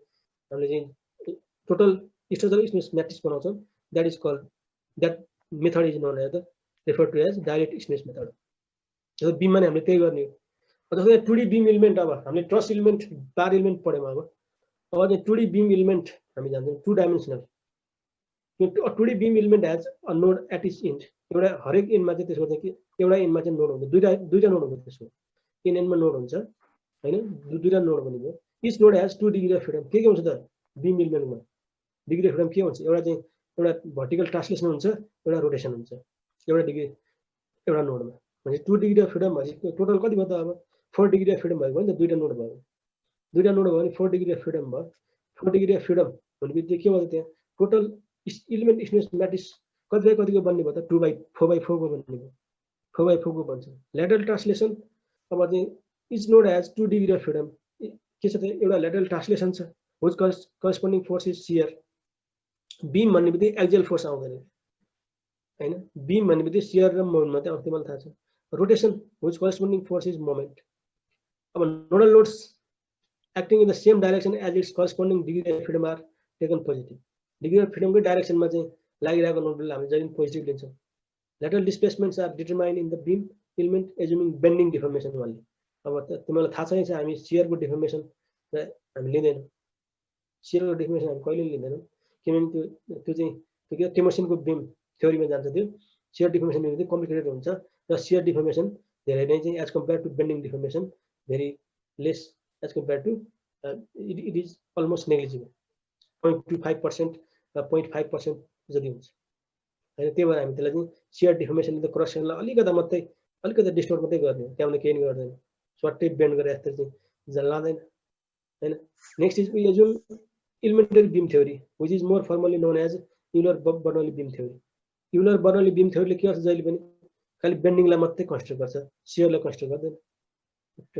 हामीले चाहिँ टोटल स्ट्रक्चरल स्मूथ म्याट्रिक्स बनाउँछौँ that is called that method is known as the refer to as direct smooth method जस्तो बीममा नै हामीले त्यही गर्ने हो जस्तै 2D बीम इलिमेन्ट अब हामीले ट्रस इलिमेन्ट बार इलिमेन्ट पढ्यौँ अब चाहिँ 2D बीम इलिमेन्ट हामी जान्छौँ 2 dimensional 2D beam element as a node at each end एउटा हरेक इन्डमा चाहिँ त्यसको चाहिँ एउटा इन्डमा चाहिँ नोड हुन्छ दुईटा नोड हुन्छ त्यसको इन एन्डमा नोड हुन्छ हैन दुईटा नोड बनिन्छ each node as 2 degree of freedom के हुन्छ त बीम इलिमेन्टमा डिग्री अफ फ्रिडम के हुन्छ एउटा चाहिँ एउटा भर्टिकल ट्रान्सलेसन हुन्छ एउटा रोटेसन हुन्छ एउटा डिग्री एउटा नोडमा भने 2 डिग्री अफ फ्रिडम भएपछि टोटल कति भयो त अब 4 डिग्री अफ फ्रिडम भएको नि त दुईटा नोड भयो भने 4 डिग्री अफ फ्रिडम भयो 4 डिग्री अफ फ्रिडम भनेपछि के भयो त्यहाँ टोटल इलिमेन्ट स्मूथ म्याट्रिक्स कतिको बन्ने भयो त 2/4/4 को बन्ने भयो 4/4 को बन्छ ल्याटरल ट्रान्सलेसन अब चाहिँ each node as 2 degree of freedom के छ त एउटा ल्याटरल ट्रान्सलेसन छ which corresponding force is shear beam भन्ने बित्तिकै एक्सियल फोर्स आउँदैन हैन बीम भन्ने बित्तिकै शियर र मोमेन्ट मात्रै आउँछ मलाई थाहा छ rotation which corresponding force is moment अब nodal loads acting in the same direction as its corresponding degree of freedom are taken positive degree of फ्रिडमकै डाइरेक्सनमा चाहिँ लागिरहेको नोडल हामीले जहिले पोजिटिभ लिन्छौँ lateral displacements are determined in the beam element assuming bending deformation वाली अब तिमीलाई थाहा छ हामी शियरको डिफर्मेसन हामी लिँदैनौँ शियरको डिफर्मेसन हामी कहिले लिँदैनौँ किनभने त्यो चाहिँ त्यो के टेमोसिनको बीम थ्योरीमा जान्छ त्यो शियर डिफर्मेसन लिँदै कम्प्लिकेटेड हुन्छ र शियर डिफर्मेसन धेरै नै चाहिँ as compare to bending deformation very less as compare to it is almost negligible 0.25% र 0.5% जति हुन्छ हैन त्यही भएर हामी त्यसलाई चाहिँ शियर डिफर्मेसन द क्रस सेक्सनलाई अलिकति डिस्टोर्ट मात्रै गर्ने हो त्यहाँबाट केही गर्दैन स्वाटै बेन्ड गरेर यस्तो चाहिँ लाँदैन हैन next is we assume elementary beam theory which is more formally known as Euler Bernoulli beam theory Euler Bernoulli beam थ्योरीले के गर्छ जहिले पनि खालि बेन्डिङलाई मात्रै कन्सिडर गर्छ शियरलाई कन्सिडर गर्दैन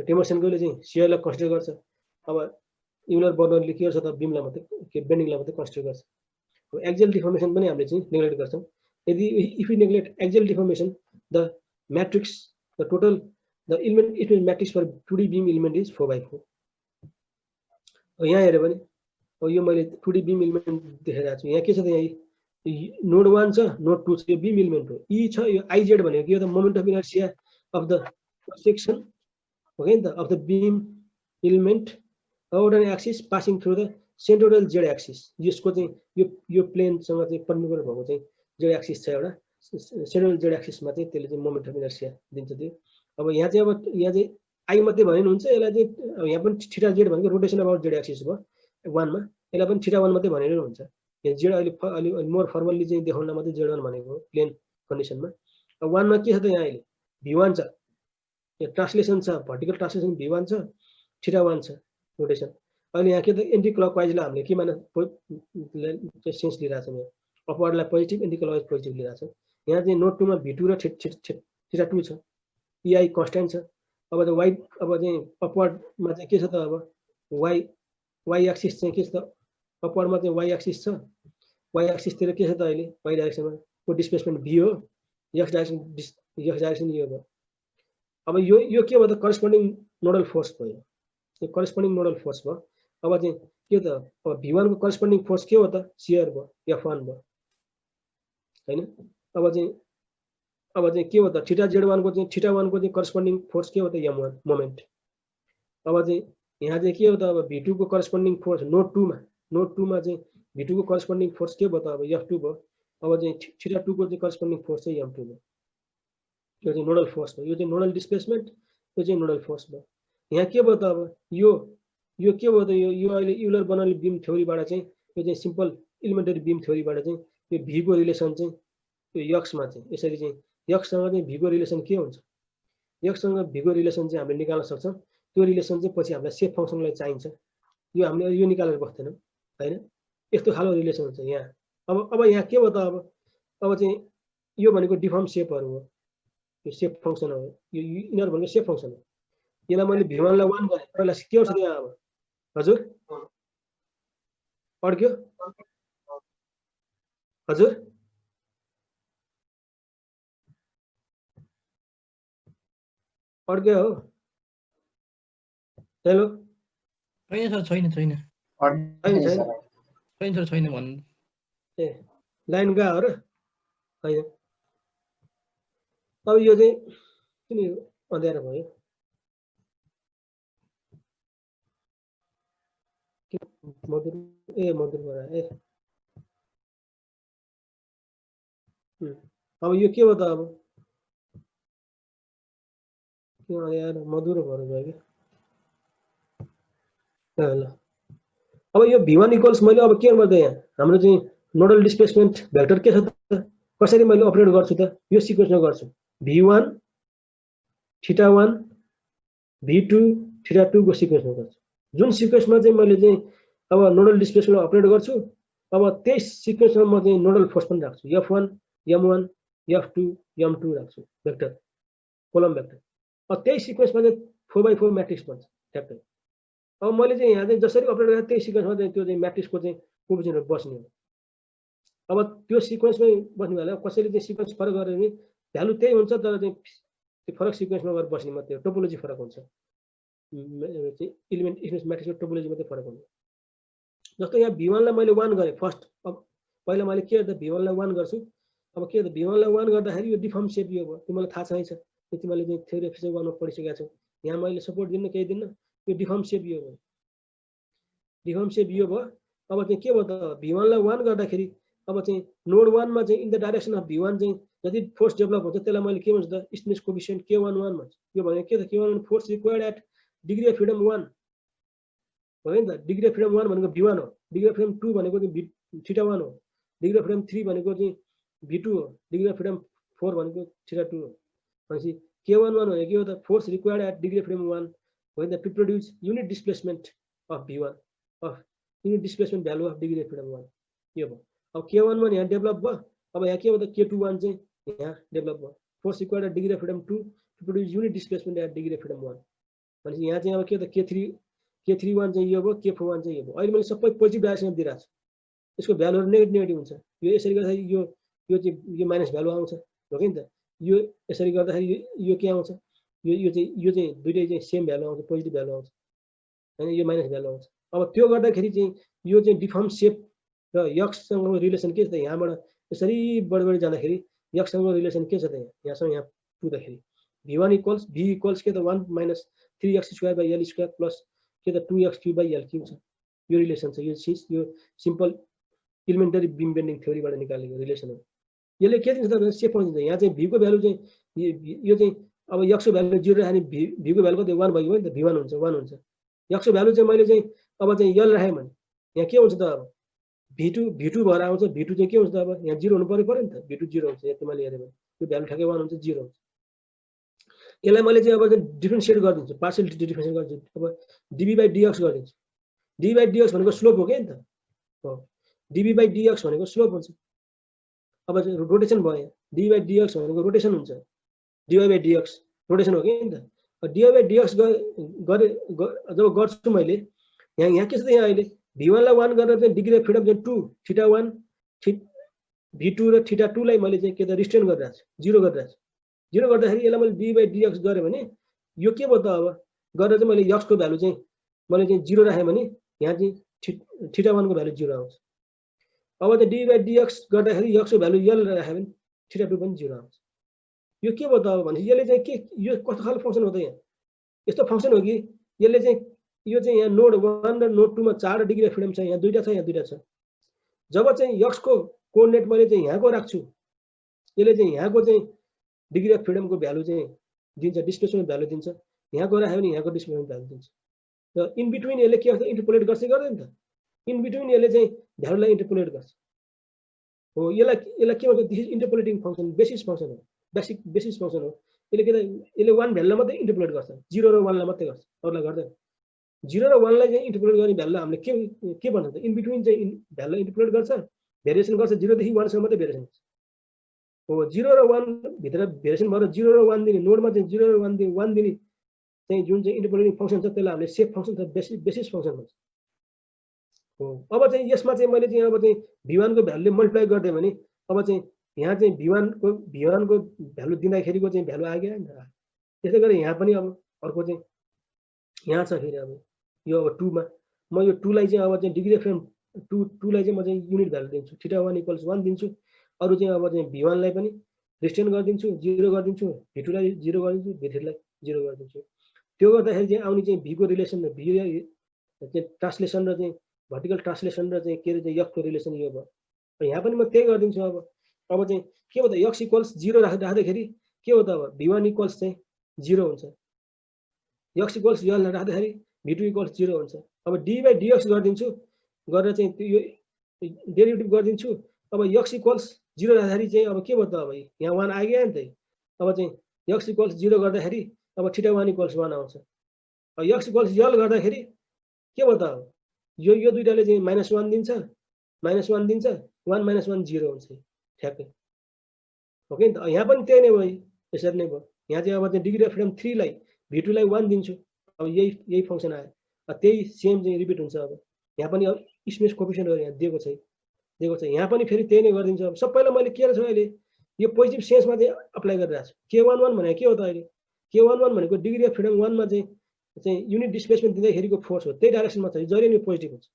टेमोसिनकोले चाहिँ शियरलाई कन्सिडर गर्छ अब युलर बर्नौलीले के गर्छ त बीमलाई मात्रै के बेन्डिङलाई मात्रै कन्सिडर गर्छ अब एक्सियल डिफर्मेसन पनि हामीले चाहिँ नेग्लेक्ट गर्छौँ यदि if you neglect axial deformation the matrix the total the element matrix for 2D beam element is 4/4 यहाँ हेऱ्यो भने यो मैले 2D बीम इलिमेन्ट देखाइरहेको छु यहाँ के छ त यहाँ नोड 1 छ नोड 2 छ यो बीम इलिमेन्ट हो ई छ यो आइजेड भनेको के हो त moment of inertia of the section हो नि त of the beam element out an axis passing through the centroidal Z axis यसको चाहिँ यो प्लेनसँग चाहिँ परपेन्डिकुलर भएको चाहिँ जेड एक्सिस छ एउटा सेन्ट्रोइडल जेड एक्सिसमा चाहिँ त्यसले चाहिँ मोमेन्ट अफ इनर्सिया दिन्छ त्यो अब यहाँ चाहिँ आई मात्रै भने हुन्छ यसलाई चाहिँ यहाँ पनि थीटा जेड भनेको रोटेसन अबाउट जेड एक्सिस भयो 1 मा यसलाई पनि थीटा 1 मात्रै भनेर हुन्छ यहाँ जेड अहिले मोर फर्मल्ली चाहिँ देखाउन मात्रै जेड 1 भनेको प्लेन कन्डिसनमा अब 1 मा के छ त यहाँ अहिले v1 छ यो ट्रान्सलेसन छ भर्टिकल ट्रान्सलेसन v1 छ थीटा 1 छ रोटेसन अहिले यहाँ के त एन्टी क्लकवाइजलाई हामीले के माने सेन्स लिइरहेको छौँ यहाँ अपवर्डलाई पोजिटिभ एन्टी क्लकवाइज पोजिटिभ लिइरहेको छौँ यहाँ चाहिँ नोड 2 मा v2 र थीटा 2 छ ei कन्स्ट्यान्ट छ अब चाहिँ y अब चाहिँ अपवर्डमा चाहिँ के छ त अब y एक्सिस चाहिँ के छ त अपवर्डमा चाहिँ y एक्सिस छ y एक्सिसतिर के छ त अहिले y डाइरेक्सनमा को डिस्प्लेसमेन्ट v हो x डाइरेक्सन यो भयो अब यो के भयो त करस्पोन्डिङ नोडल फोर्स भयो यो करस्पोन्डिङ नोडल फोर्स भयो अब चाहिँ के त अब v1 को करस्पोन्डिङ फोर्स के हो त शियर भयो f1 भयो हैन अब चाहिँ के हो त थीटा z1 को चाहिँ थीटा 1 को चाहिँ करस्पोन्डिङ फोर्स के हो त m1 मोमेन्ट अब चाहिँ यहाँ चाहिँ के हो त अब v2 को करस्पोन्डिङ फोर्स नोड 2 मा चाहिँ v2 को करस्पोन्डिङ फोर्स के भयो त अब f2 भयो अब चाहिँ θ2 को चाहिँ करस्पोन्डिङ फोर्स चाहिँ m2 हो। यो चाहिँ नोडल फोर्स हो। यो चाहिँ नोडल डिस्प्लेसमेन्ट, यो चाहिँ नोडल फोर्स भयो। यहाँ के भयो त अब यो के भयो त यो अहिले युलर बर्नौली बीम थ्योरीबाट चाहिँ यो चाहिँ सिम्पल इलिमेन्टरी बीम थ्योरीबाट चाहिँ यो v को रिलेसन चाहिँ यो x मा चाहिँ यसरी चाहिँ x सँग चाहिँ v को रिलेसन के हुन्छ, x सँग v को रिलेसन चाहिँ हामीले निकाल्न सक्छौं। त्यो रिलेसन चाहिँ पछि हामीलाई सेप फंक्सनलाई चाहिन्छ। यो हामीले यो निकालेर बस्दैनौं हैन, यस्तो खालको रिलेसन हुन्छ यहाँ। अब यहाँ के भयो त अब चाहिँ यो भनेको डिफर्म सेपहरु हो, यो सेप फंक्सन हो, यो इनर भनेको सेप फंक्सन हो। यसलाई मैले v1 लाई 1 गरे पहिला के हुन्छ यहाँ अब हजुर अड्क्यो हजुर अड्क्यो हो हेलो छैन सर छैन छैन छैन सर छैन भन्नु ए लाइन गयो र हैन। अब यो चाहिँ किन अँध्यारो भयो मधुर मधुर बडा अब यो के हो त अब के अँध्यारो मधुर भएर गयो के ल। अब यो v1 इक्वल्स मैले अब के गर्दै यहाँ हाम्रो चाहिँ नोडल डिस्प्लेसमेन्ट भेक्टर के छ त कसरी मैले अपरेट गर्छु त यो सिक्वेन्समा गर्छु v1 θ1 v2 θ2 को सिक्वेन्समा गर्छु। जुन सिक्वेन्समा चाहिँ मैले चाहिँ अब नोडल डिस्प्लेसमेन्ट अपरेट गर्छु अब त्यही सिक्वेन्समा म चाहिँ नोडल फोर्स पनि राख्छु f1 m1 f2 m2 राख्छु भेक्टर कोलम भेक्टर। अब त्यही सिक्वेन्समा चाहिँ 4x4 म्याट्रिक्स बन्छ ट्याक्कै। अब मैले चाहिँ यहाँ चाहिँ जसरी अपरेट गरेँ त्यही सिक्वेन्समा चाहिँ त्यो चाहिँ म्याट्रिक्सको चाहिँ कोएफिसिएन्टहरु बस्ने हो। अब त्यो सिक्वेन्समै बस्ने भएला कसैले चाहिँ सिक्वेन्स फरक गरे भने भ्यालु त्यही हुन्छ तर चाहिँ त्यो फरक सिक्वेन्समा गएर बस्ने मात्रै हो, टोपोलोजी फरक हुन्छ। चाहिँ इलिमेन्ट स्पेस म्याट्रिक्सको टोपोलोजी मात्रै फरक हुन्छ। जस्तो यहाँ v1 लाई मैले 1 गरे फर्स्ट। अब पहिला मैले के गर्दा v1 लाई 1 गर्छु। अब के गर्दा v1 लाई 1 गर्दाखेरि यो डिफर्म सेप यो भयो, त्यो मलाई थाहा छैछ, त्यति मैले चाहिँ थ्योरी अफ फिजिक्स 1 मा पढिसकेको छु। यहाँ मैले सपोर्ट दिन्न केही दिन्न, यो डिफर्म सेप यो भयो, डिफर्म सेप यो भयो। अब चाहिँ के भयो त v1 लाई 1 गर्दाखेरि अब चाहिँ नोड 1 मा चाहिँ in the direction of v1 चाहिँ जति फोर्स डेभलप हुन्छ त्यसलाई मैले के भन्छ त स्टिफनेस कोएफिसिएन्ट k11 भन्छ। यो भनेको के त k11 force required at degree of freedom 1 हो नि त। डिग्री अफ फ्रिडम 1 भनेको v1 हो, डिग्री अफ फ्रिडम 2 भनेको चाहिँ θ1 हो, डिग्री अफ फ्रिडम 3 भनेको चाहिँ v2 हो, डिग्री अफ फ्रिडम 4 भनेको θ2 हो। भनेपछि k11 भनेको के हो त force required at degree of freedom 1 हो नि त to produce unit displacement of v1 of unit displacement value of degree of freedom 1 यो भयो। अब k11 यहाँ डेभलप भयो। अब यहाँ के हो त k21 चाहिँ यहाँ डेभलप भयो, force required at degree of freedom 2 to produce unit displacement at degree of freedom 1। भनेपछि यहाँ चाहिँ अब के त k31 चाहिँ यो भयो, k41 चाहिँ यो भयो। अहिले मैले सबै पोजिटिभ डाइरेक्सनमा दिइरहेको छु, यसको भ्यालुहरु नेगेटिभ हुन्छ। यो यसरी गर्दाखेरि यो चाहिँ यो माइनस भ्यालु आउँछ हो कि नि त। यो यसरी गर्दाखेरि यो के आउँछ, यो चाहिँ दुईटै चाहिँ सेम भ्यालु आउँछ, पोजिटिभ भ्यालु आउँछ हैन, यो माइनस भ्यालु आउँछ। अब त्यो गर्दाखेरि चाहिँ यो चाहिँ डिफर्म सेप र x सँगको रिलेसन के छ त यहाँबाट यसरी बढी जाँदाखेरि x सँगको रिलेसन के छ त यहाँसँग यहाँ पुग्दाखेरि v1 इक्वल्स v इक्वल्स के त 1 माइनस 3x² / l² प्लस के त 2x³ / l³ छ। यो रिलेसन छ, यो सिम्पल इलिमेन्टरी बीम बेन्डिङ थ्योरीबाट निकालेको रिलेसन हो। यसले के दिन्छ त सेप फंक्सन यहाँ चाहिँ v को भ्यालु चाहिँ यो चाहिँ अब x को भ्यालु 0 राख्ने v को भ्यालु कति 1 भयो नि त, v1 हुन्छ 1 हुन्छ। x को भ्यालु चाहिँ मैले चाहिँ अब चाहिँ l राखे भने यहाँ के हुन्छ त अब v2 भएर आउँछ। v2 चाहिँ के हुन्छ त अब यहाँ 0 हुनु पर्यो नि त, v2 0 हुन्छ। यहाँ मैले हेरे भने यो भ्यालु ठ्याक्कै 1 हुन्छ, 0 हुन्छ। यसलाई मैले चाहिँ अब डिफरेन्सिएट गरिदिन्छु, पार्शियल डिफरेन्सिएट गरिदिन्छु। अब dv/dx गरिदिन्छु। dv/dx भनेको स्लोप हो के नि त हो, dv/dx भनेको स्लोप हुन्छ। अब रोटेसन भयो, dv/dx भनेको रोटेसन हुन्छ, dy/dx रोटेसन हो के नि त। dy/dx गरे जब गर्छु मैले यहाँ के छ त यहाँ अहिले v1 लाई 1 गरेर चाहिँ डिग्री अफ फ्रिडम चाहिँ 2 θ1 v2 र θ2 लाई मैले चाहिँ के त रिस्ट्रेन गरिरहेको छु, 0 गरिरहेको छु। 0 गर्दाखेरि यसलाई मैले dv/dx गरे भने यो के भयो त अब गरेर चाहिँ मैले x को भ्यालु चाहिँ मैले चाहिँ 0 राखे भने यहाँ चाहिँ θ1 को भ्यालु 0 आउँछ। अब चाहिँ dv/dx गर्दाखेरि x को भ्यालु l राखे भने θ2 पनि 0 आउँछ। यो के भयो त अब भने यसले चाहिँ के यो कस्तो खालको फंक्सन हो त यहाँ यस्तो फंक्सन हो कि यसले चाहिँ यो चाहिँ यहाँ नोड 1 र नोड 2 मा 4 डिग्री अफ फ्रिडम छ, यहाँ दुईटा छ, यहाँ दुईटा छ। जब चाहिँ x को कोअर्डिनेट मैले चाहिँ यहाँको राख्छु, यसले चाहिँ यहाँको चाहिँ डिग्री अफ फ्रिडमको भ्यालु चाहिँ दिन्छ, डिस्प्लेसमेन्ट भ्यालु दिन्छ। यहाँको राख्यो भने यहाँको डिस्प्लेसमेन्ट भ्यालु दिन्छ। र इन बिट्विन यसले के गर्छ, इन्टरपोलेट गर्छ गर्दैन त? इन बिट्विन यसले चाहिँ भ्यालुलाई इन्टरपोलेट गर्छ। हो, यसलाई के भन्छ, this is interpolating function, basis function हो, बेसिस फङ्सन हो। यसले के त यसले 1 भ्यालुलाई मात्रै इन्टरपोलेट गर्छ, 0 र 1 लाई मात्रै गर्छ, अरूलाई गर्दैन। 0 र 1 लाई चाहिँ इन्टरपोलेट गर्ने भ्यालुलाई हामीले के भन्छ त, इन बिट्विन चाहिँ भ्यालुलाई इन्टरपोलेट गर्छ, भेरिएसन गर्छ, 0 देखि 1 सम्म मात्रै भेरिएसन गर्छ। हो, 0 र 1 भित्र भेरिएसन भएर 0 र 1 दिने, नोडमा चाहिँ 0 र 1 दिने चाहिँ जुन चाहिँ इन्टरपोलेटिङ फङ्सन छ त्यसलाई हामीले सेप फङ्सन छ, बेसिस फङ्सन भन्छ। हो, अब चाहिँ यसमा चाहिँ मैले चाहिँ अब चाहिँ v1 को भ्यालुले मल्टिप्लाई गरिदिएँ भने अब चाहिँ यहाँ चाहिँ v1 को भ्यालु दिँदाखेरिको चाहिँ भ्यालु आइगयो नि त। त्यसै गरी यहाँ पनि अब अर्को चाहिँ यहाँ छ फेरि अब यो अब 2 मा म यो 2 लाई चाहिँ अब चाहिँ डिग्री अफ फ्रिडम 2 लाई चाहिँ म चाहिँ युनिट भ्यालु दिन्छु, θ1 = 1 दिन्छु। अरु चाहिँ अब चाहिँ v1 लाई पनि रिस्ट्रेन गरिदिन्छु, 0 गरिदिन्छु, v2 लाई 0 गरिदिन्छु, v3 लाई 0 गरिदिन्छु। त्यो गर्दाखेरि चाहिँ आउने चाहिँ v को रिलेसन र v चाहिँ ट्रान्सलेसन र चाहिँ भर्टिकल ट्रान्सलेसन र चाहिँ के रे f को रिलेसन यो भयो। यहाँ पनि म त्यही गरिदिन्छु। अब चाहिँ के हो त, x = 0 राख्दाखेरि के हो त, अब v1 = चाहिँ 0 हुन्छ, x = l राख्दाखेरि v2 = 0 हुन्छ। अब d/dx गरिदिन्छु, गरेर चाहिँ यो डेरिभेटिभ गरिदिन्छु। अब x = 0 राख्दाखेरि चाहिँ अब के भयो त, अब यहाँ 1 आइगयो नि त। अब चाहिँ x = 0 गर्दाखेरि अब θ1 = 1 आउँछ। अब x = l गर्दाखेरि के भयो त, अब यो दुईटाले चाहिँ -1 दिन्छ, -1 दिन्छ, 1 - 1 0 हुन्छ ठ्याक्कै। ओके नि त। यहाँ पनि त्यही नै भयो, यसरी नै भयो। यहाँ चाहिँ अब चाहिँ डिग्री अफ फ्रिडम 3 लाई v2 लाई 1 दिन्छु। अब यही फङ्सन आयो, त्यही सेम चाहिँ रिपिट हुन्छ। अब यहाँ पनि अब स्पेस कोएफिसिएन्टहरु यहाँ दिएको छ, यहाँ पनि फेरि त्यही नै गरिदिन्छु। अब सबैलाई मैले के गर्छु अहिले यो पोजिटिभ सेन्समा चाहिँ अप्लाई गरिरहेको छु। k11 भनेको के हो त, अहिले k11 भनेको डिग्री अफ फ्रिडम 1 मा चाहिँ युनिट डिस्प्लेसमेन्ट दिँदाखेरिको फोर्स हो, त्यही डाइरेक्सनमा छ, जहिले नि पोजिटिभ हुन्छ।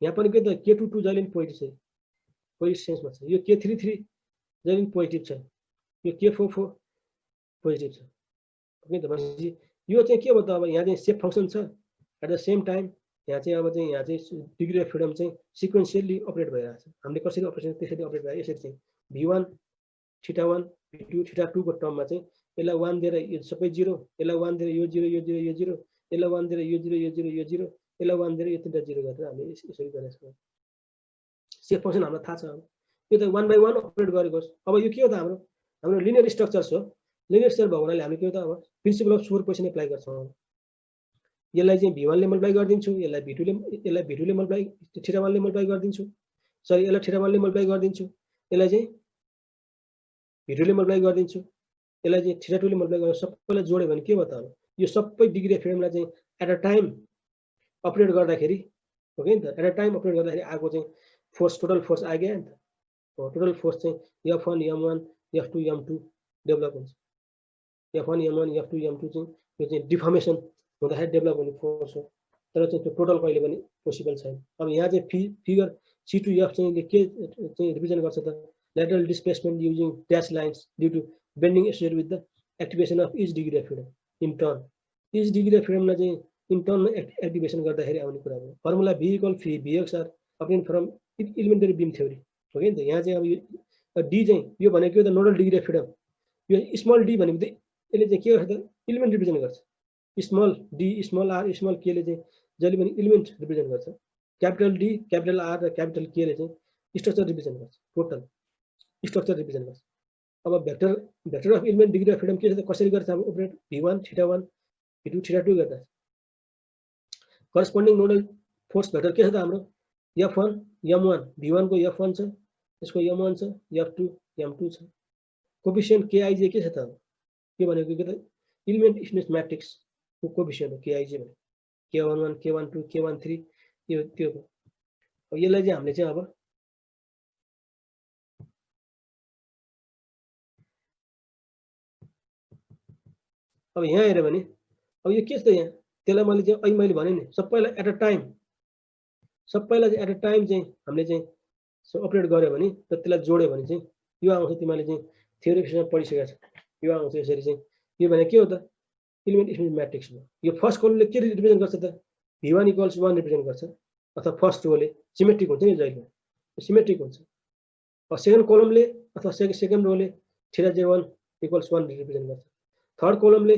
यहाँ पनि के त k22 जहिले नि पोजिटिभ छ, पोजिटिभ सेन्समा छ। यो k33 जहिले नि पोजिटिभ छ, यो k44 पोजिटिभ छ। ओके त। भनेपछि यो चाहिँ के हो त, अब यहाँ चाहिँ सेप फङ्सन छ, एट द सेम टाइम यहाँ चाहिँ डिग्री अफ फ्रिडम चाहिँ सिक्वेन्शियली अपरेट भइरहेको छ। हामीले कसरी अपरेसन त्यसरी अपरेट भयो। यसरी चाहिँ v1 θ1 v2 θ2 को टर्ममा चाहिँ यसलाई 1 दिएर यो सबै 0, यसलाई 1 दिएर यो 0 यो 0 यो 0, यसलाई 1 दिएर यो 0 यो 0 यो 0, यसलाई 1 दिएर यो तीनटा 0 गरेर हामीले यसरी गरेका छौँ। सेप फङ्सन हामीलाई थाहा छ। यो त 1/1 अपरेट गरेको। अब यो के हो त, हाम्रो लिनियर स्ट्रक्चर्स हो। लिनियर स्ट्रक्चर भएको हुनाले हामीले के हो त, अब प्रिन्सिपल अफ सुपरपोजिसन एप्लाई गर्छौँ। यसलाई चाहिँ v1 ले मल्टिप्लाई गरिदिन्छु, यसलाई v2 ले मल्टिप्लाई θ1 ले मल्टिप्लाई गरिदिन्छु, सरी यसलाई θ1 ले मल्टिप्लाई गरिदिन्छु, यसलाई चाहिँ v2 ले मल्टिप्लाई गरिदिन्छु, यसलाई चाहिँ θ2 ले मल्टिप्लाई गरेर सबैलाई जोड्यो भने के भयो त, अब यो सबै डिग्री अफ फ्रिडमलाई चाहिँ एट अ टाइम अपरेट गर्दाखेरि, ओके नि त, एट अ टाइम अपरेट गर्दाखेरि आएको चाहिँ फोर्स, टोटल फोर्स आइगयो नि त। टोटल फोर्स चाहिँ f1 m1 f2 m2 develop हुन्छ। f1 m1 f2 m2 चाहिँ यो चाहिँ डिफर्मेसन हुँदाखेरि डेभलप हुने फोर्स हो, तर चाहिँ त्यो टोटल कहिले पनि पोसिबल छैन। अब यहाँ चाहिँ फिगर C2F चाहिँ के चाहिँ रिप्रेजेन्ट गर्छ त, lateral displacement using dashed lines due to bending associated with the activation of each degree of freedom in turn. Each degree of freedom चाहिँ in turn activation गर्दाखेरि आउने कुरा हो। Formula V = Vx are obtained from elementary beam theory, हो नि त। यहाँ चाहिँ अब यो d चाहिँ यो भनेको के हो त, नोडल डिग्री अफ फ्रिडम। यो स्मल d भनेको चाहिँ यसले चाहिँ के गर्छ त, एलिमेन्ट रिप्रेजेन्ट गर्छ। Small d, small r, small k ले चाहिँ जहिले पनि एलिमेन्ट रिप्रेजेन्ट गर्छ। क्यापिटल D, क्यापिटल R र क्यापिटल K ले चाहिँ स्ट्रक्चर रिप्रेजेन्ट गर्छ, टोटल स्ट्रक्चर रिप्रेजेन्ट गर्छ। अब vector of element degree of freedom के छ त, कसरी गर्छ अब अपरेट, v1 θ1 v2 θ2 गर्दा करस्पोन्डिङ नोडल फोर्स भेक्टर के छ त हाम्रो f1 m1, v1 को f1 छ, यसको m1 छ, f2 m2 छ। कोएफिसिएन्ट kij के छ त, के भनेको के त, एलिमेन्ट स्पेस म्याट्रिक्स को कोएफिसिएन्ट हो kij भने, k11 k12 k13 यो त्यो हो। अब यसलाई चाहिँ हामीले चाहिँ अब यहाँ हेर्यो भने अब यो के छ त, यहाँ त्यसलाई मैले चाहिँ अहिले मैले भने नि सबैलाई एट अ टाइम चाहिँ हामीले चाहिँ अपरेट गर्यो भने र त्यसलाई जोड्यो भने चाहिँ यो आउँछ। तिमीले चाहिँ थ्योरीमा पढिसकेको छ, यो आउँछ यसरी चाहिँ। यो भने के हो त, एलिमेन्ट स्पेस म्याट्रिक्स हो। यो फर्स्ट कलमले के रिप्रेजेन्ट गर्छ त, v1 = 1 रिप्रेजेन्ट गर्छ, अथवा फर्स्ट रोले सिमेट्रिक हुन्छ नि, जहिले सिमेट्रिक हुन्छ। सेकेन्ड कलमले अथवा सेकेन्ड रोले थीटा J1 इक्वल्स 1 रिप्रेजेन्ट गर्छ। थर्ड कलमले